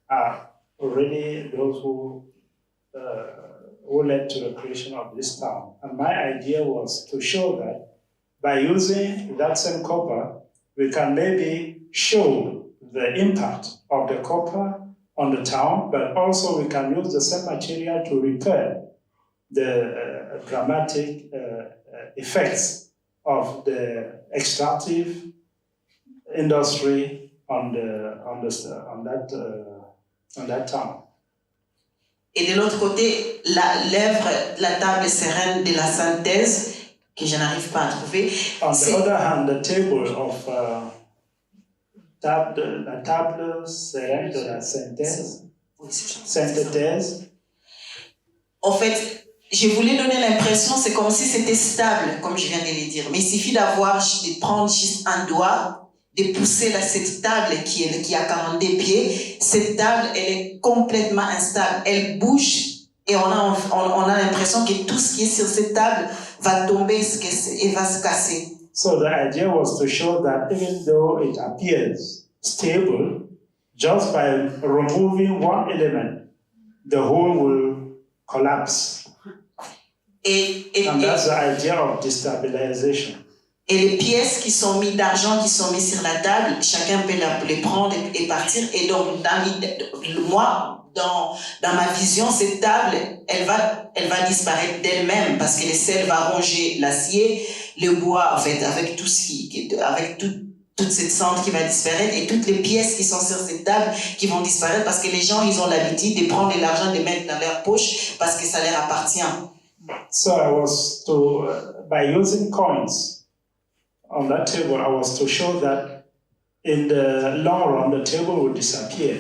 are already those who led to the creation of this town. And my idea was to show that by using that same copper, we can maybe show the impact of the copper on the town, but also we can use the same material to repair the dramatic effects of the extractive industry on that town. Et de l'autre côté, l'œuvre, la table sereine de la synthèse, que je n'arrive pas à trouver. On the other hand, the table of la table sereine de la synthèse. En fait, je voulais donner l'impression, c'est comme si c'était stable, comme je viens de le dire. Mais il suffit de prendre juste un doigt, de pousser cette table qui a 42 pieds. Cette table, elle est complètement instable. Elle bouge et on a l'impression que tout ce qui est sur cette table va tomber et va se casser. So the idea was to show that even though it appears stable, just by removing one element, the whole will collapse. And that's the idea of destabilization. Et les pièces d'argent qui sont mises sur la table, chacun peut les prendre et partir. Et donc, dans ma vision, cette table, elle va disparaître d'elle-même parce que le sel va ronger l'acier, le bois, en fait, avec tout toute cette cendre qui va disparaître et toutes les pièces qui sont sur cette table qui vont disparaître parce que les gens, ils ont l'habitude de prendre de l'argent, de mettre dans leur poche parce que ça leur appartient. So I was to, by using coins on that table, I was to show that in the long run, the table will disappear.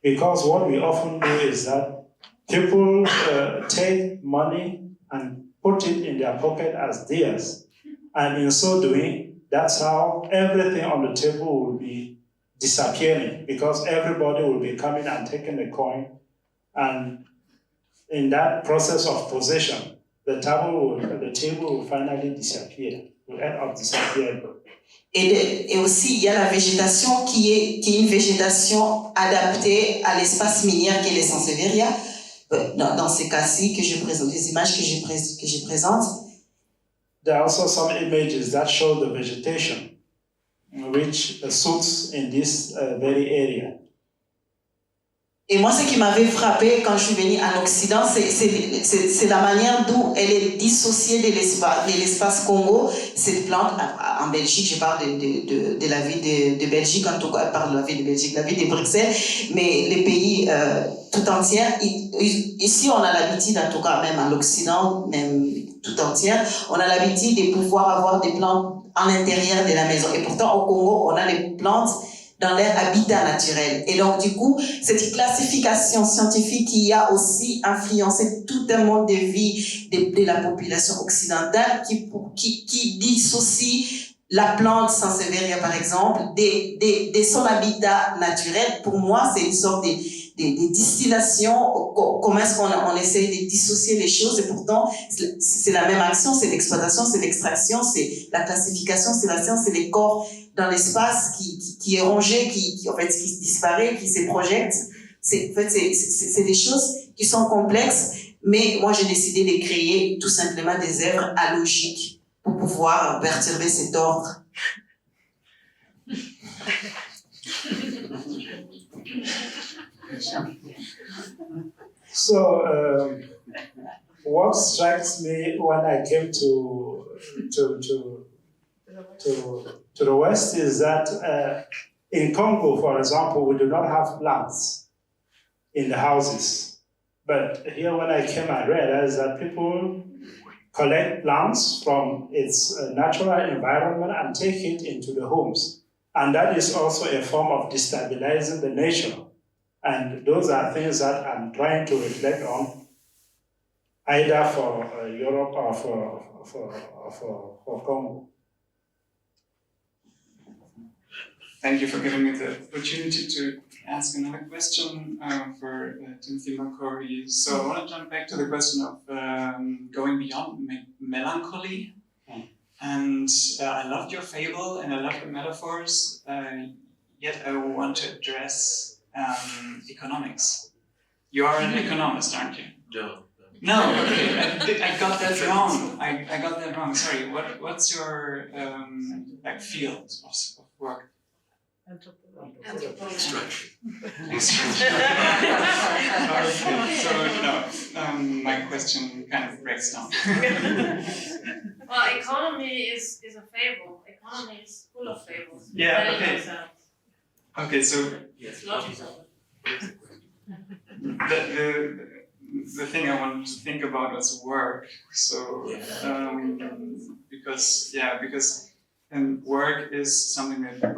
Because what we often do is that people take money and put it in their pocket as theirs. And in so doing, that's how everything on the table will be disappearing because everybody will be coming and taking the coin. And in that process of possession, the table will finally disappear, will end up disappearing. Et aussi, il y a la végétation qui est une végétation adaptée à l'espace minier qui est les Sansevieria. Dans ces cas-ci, que je présente, les images que je présente. There are also some images that show the vegetation, which suits in this very area. Et moi, ce qui m'avait frappé quand je suis venue en Occident, c'est la manière dont elle est dissociée de l'espace Congo. Cette plante, en Belgique, je parle de la ville de Belgique, en tout cas, je parle de la ville de Belgique, la ville de Bruxelles, mais les pays tout entiers, ici on a l'habitude, en tout cas même en Occident, même tout entier, on a l'habitude de pouvoir avoir des plantes à l'intérieur de la maison. Et pourtant, au Congo, on a les plantes dans leur habitat naturel. Et donc, du coup, cette classification scientifique qui a aussi influencé tout un mode de vie de la population occidentale qui dissocie la plante Sansevieria, par exemple, de son habitat naturel. Pour moi, c'est une sorte de distillation. Comment est-ce qu'on essaie de dissocier les choses? Et pourtant, c'est la même action, c'est l'exploitation, c'est l'extraction, c'est la classification, c'est la science, c'est les corps dans l'espace qui est rongé, qui disparaît, qui se projette. C'est des choses qui sont complexes, mais moi j'ai décidé de créer tout simplement des œuvres alogiques pour pouvoir perturber cet ordre. So, what strikes me when I came to the West is that in Congo, for example, we do not have plants in the houses. But here when I came, I realized that people collect plants from its natural environment and take it into the homes. And that is also a form of destabilizing the nature. And those are things that I'm trying to reflect on, either for Europe or for Congo. Thank you for giving me the opportunity to ask another question for Timothy Makori. So I want to jump back to the question of going beyond melancholy. And I loved your fable and I love your metaphors, yet I want to address economics. You are an economist, aren't you? No, okay, I got that wrong. I got that wrong, sorry. What's your field of work? Extraction. So no, my question kind of breaks down. Well, economy is a fable. Economy is full of fables. Yeah, okay. Okay, so It's logical. the thing I wanted to think about was work. So because work is something that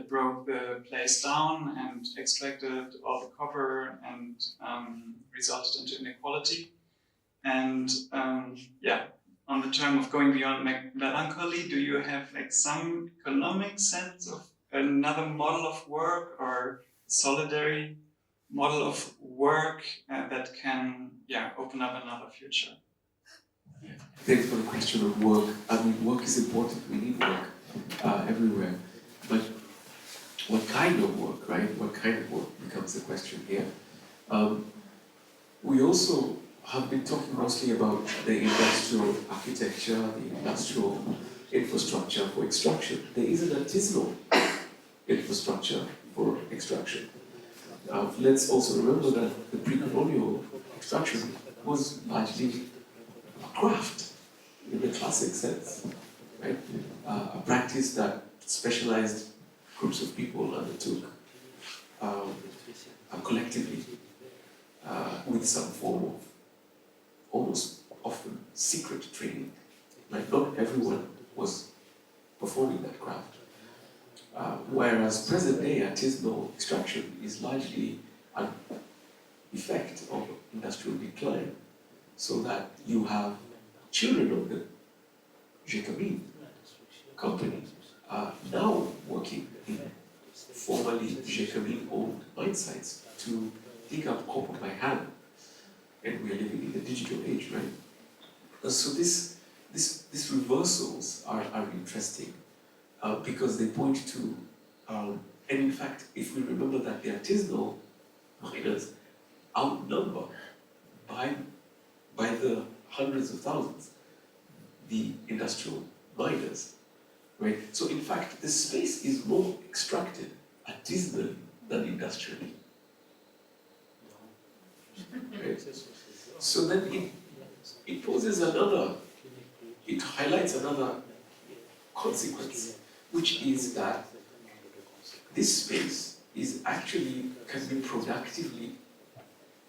broke the place down and extracted all the copper and resulted into inequality. And on the term of going beyond melancholy, do you have like some economic sense of another model of work or solidary model of work that can open up another future? Thanks for the question of work. I mean, work is important. We need work everywhere. But what kind of work, right? What kind of work becomes the question here. We also have been talking mostly about the industrial architecture, the industrial infrastructure for extraction. There is an artisanal infrastructure for extraction. Let's also remember that the pre-colonial extraction was largely a craft in the classic sense, right? A practice that specialized groups of people undertook collectively with some form of almost often secret training. Like not everyone was performing that craft. Whereas present-day artisanal extraction is largely an effect of industrial decline, so that you have children of the Jacobin company now working in formerly Jacobin-owned mine sites to dig up copper by hand, and we are living in the digital age, right? So these reversals are interesting because they point to, and in fact, if we remember that the artisanal miners outnumber by the hundreds of thousands the industrial miners, right? So in fact, the space is more extracted artisanally than industrially, right? So then it poses it highlights another consequence, which is that this space can be productively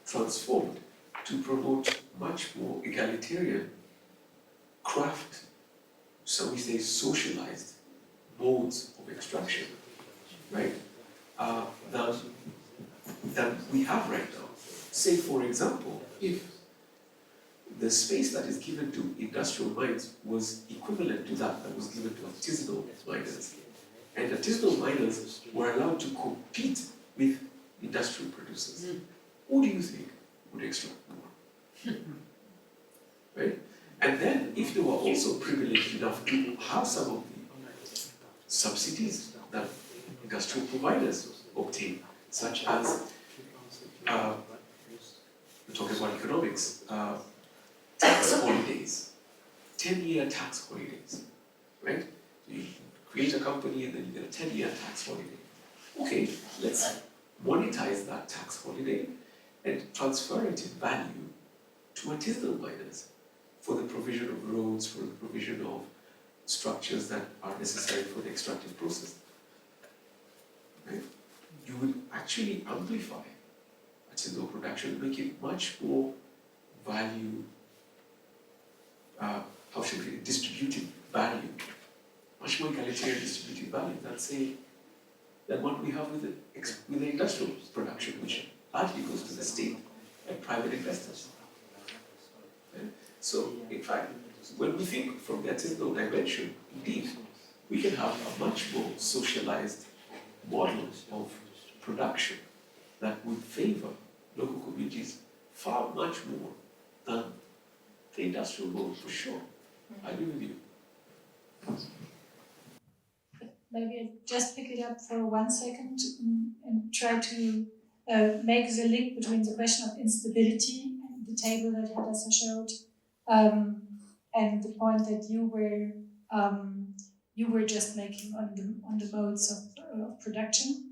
transformed to promote much more egalitarian craft, so we say socialized modes of extraction, right? Than we have right now. Say, for example, if the space that is given to industrial mines was equivalent to that was given to artisanal miners, and artisanal miners were allowed to compete with industrial producers, who do you think would extract more? Right? And then, if they were also privileged enough to have some of the subsidies that industrial providers obtain, such as, we're talking about economics, tax holidays, 10-year tax holidays, right? So you create a company and then you get a 10-year tax holiday. Okay, let's monetize that tax holiday and transfer it in value to artisanal miners for the provision of roads, for the provision of structures that are necessary for the extractive process. Right? You would actually amplify artisanal production, make it much more value, how should we say, distributed value, much more egalitarian distributed value than what we have with the industrial production, which largely goes to the state and private investors. Okay? So, in fact, when we think from the artisanal dimension, indeed, we can have a much more socialized model of production that would favor local communities far much more than the industrial mode, for sure. I agree with you. Maybe I just pick it up for 1 second and try to make the link between the question of instability and the table that Hadassah showed, and the point that you were just making on the modes of production.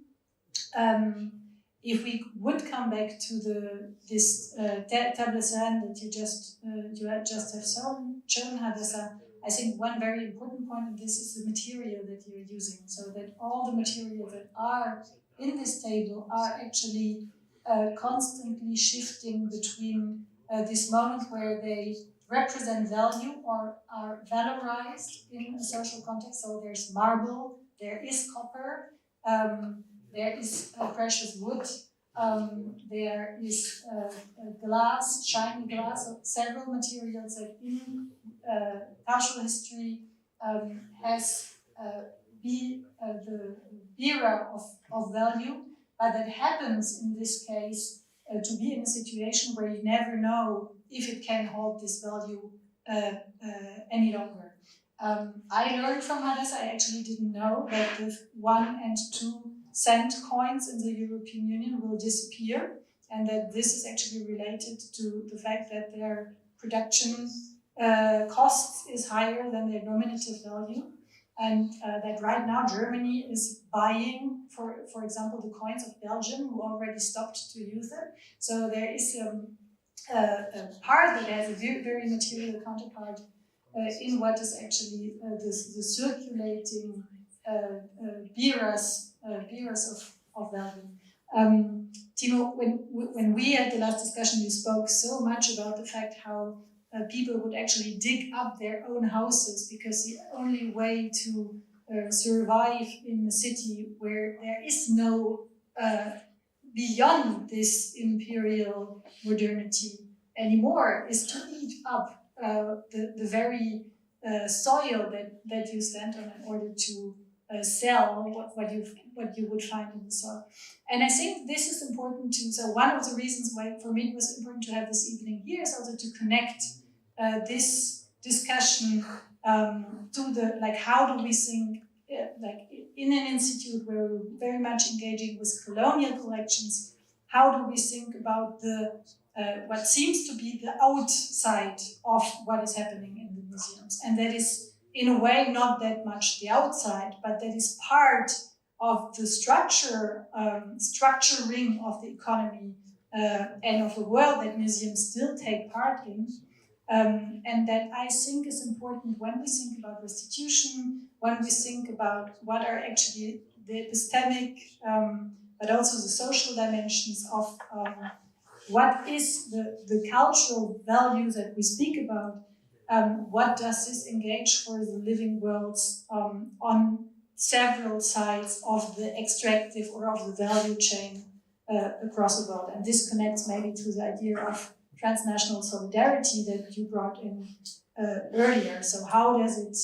If we would come back to this table that you had just have shown, Hadassah, I think one very important point of this is the material that you're using, so that all the materials that are in this table are actually constantly shifting between this moment where they represent value or are valorized in a social context. So there's marble, there is copper, there is precious wood, there is glass, shiny glass, so several materials that in partial history has been the era of value, but that happens in this case to be in a situation where you never know if it can hold this value any longer. I learned from Hadassah, I actually didn't know that the 1 and 2 cent coins in the European Union will disappear, and that this is actually related to the fact that their production costs is higher than their nominative value, and that right now Germany is buying, for example, the coins of Belgium, who already stopped to use it. So there is a part that has a very material counterpart in what is actually the circulating bearers of value. Timo, when we had the last discussion, you spoke so much about the fact how people would actually dig up their own houses because the only way to survive in a city where there is no beyond this imperial modernity anymore is to eat up the very soil that you stand on in order to sell what you would find in the soil. And I think this is important too. So one of the reasons why for me it was important to have this evening here is also to connect this discussion to the, like, how do we think, like in an institute where we're very much engaging with colonial collections, how do we think about the what seems to be the outside of what is happening in the museums? And that is, in a way, not that much the outside, but that is part of the structuring of the economy and of the world that museums still take part in. And that I think is important when we think about restitution, when we think about what are actually the epistemic, but also the social dimensions of what is the cultural value that we speak about. What does this engage for the living worlds on several sides of the extractive or of the value chain across the world? And this connects maybe to the idea of transnational solidarity that you brought in earlier. So how does it,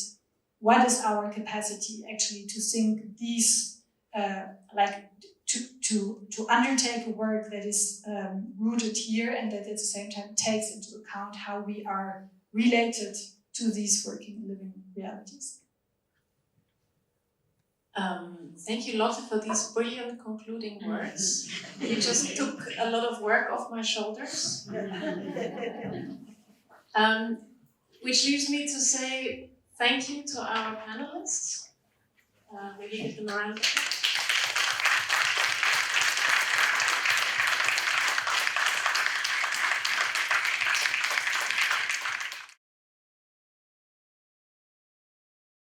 what is our capacity actually to think these, to undertake a work that is rooted here and that at the same time takes into account how we are related to these working and living realities. Thank you, Lotte, for these brilliant concluding words. You just took a lot of work off my shoulders. Which leaves me to say thank you to our panelists. Maybe give them a round of applause.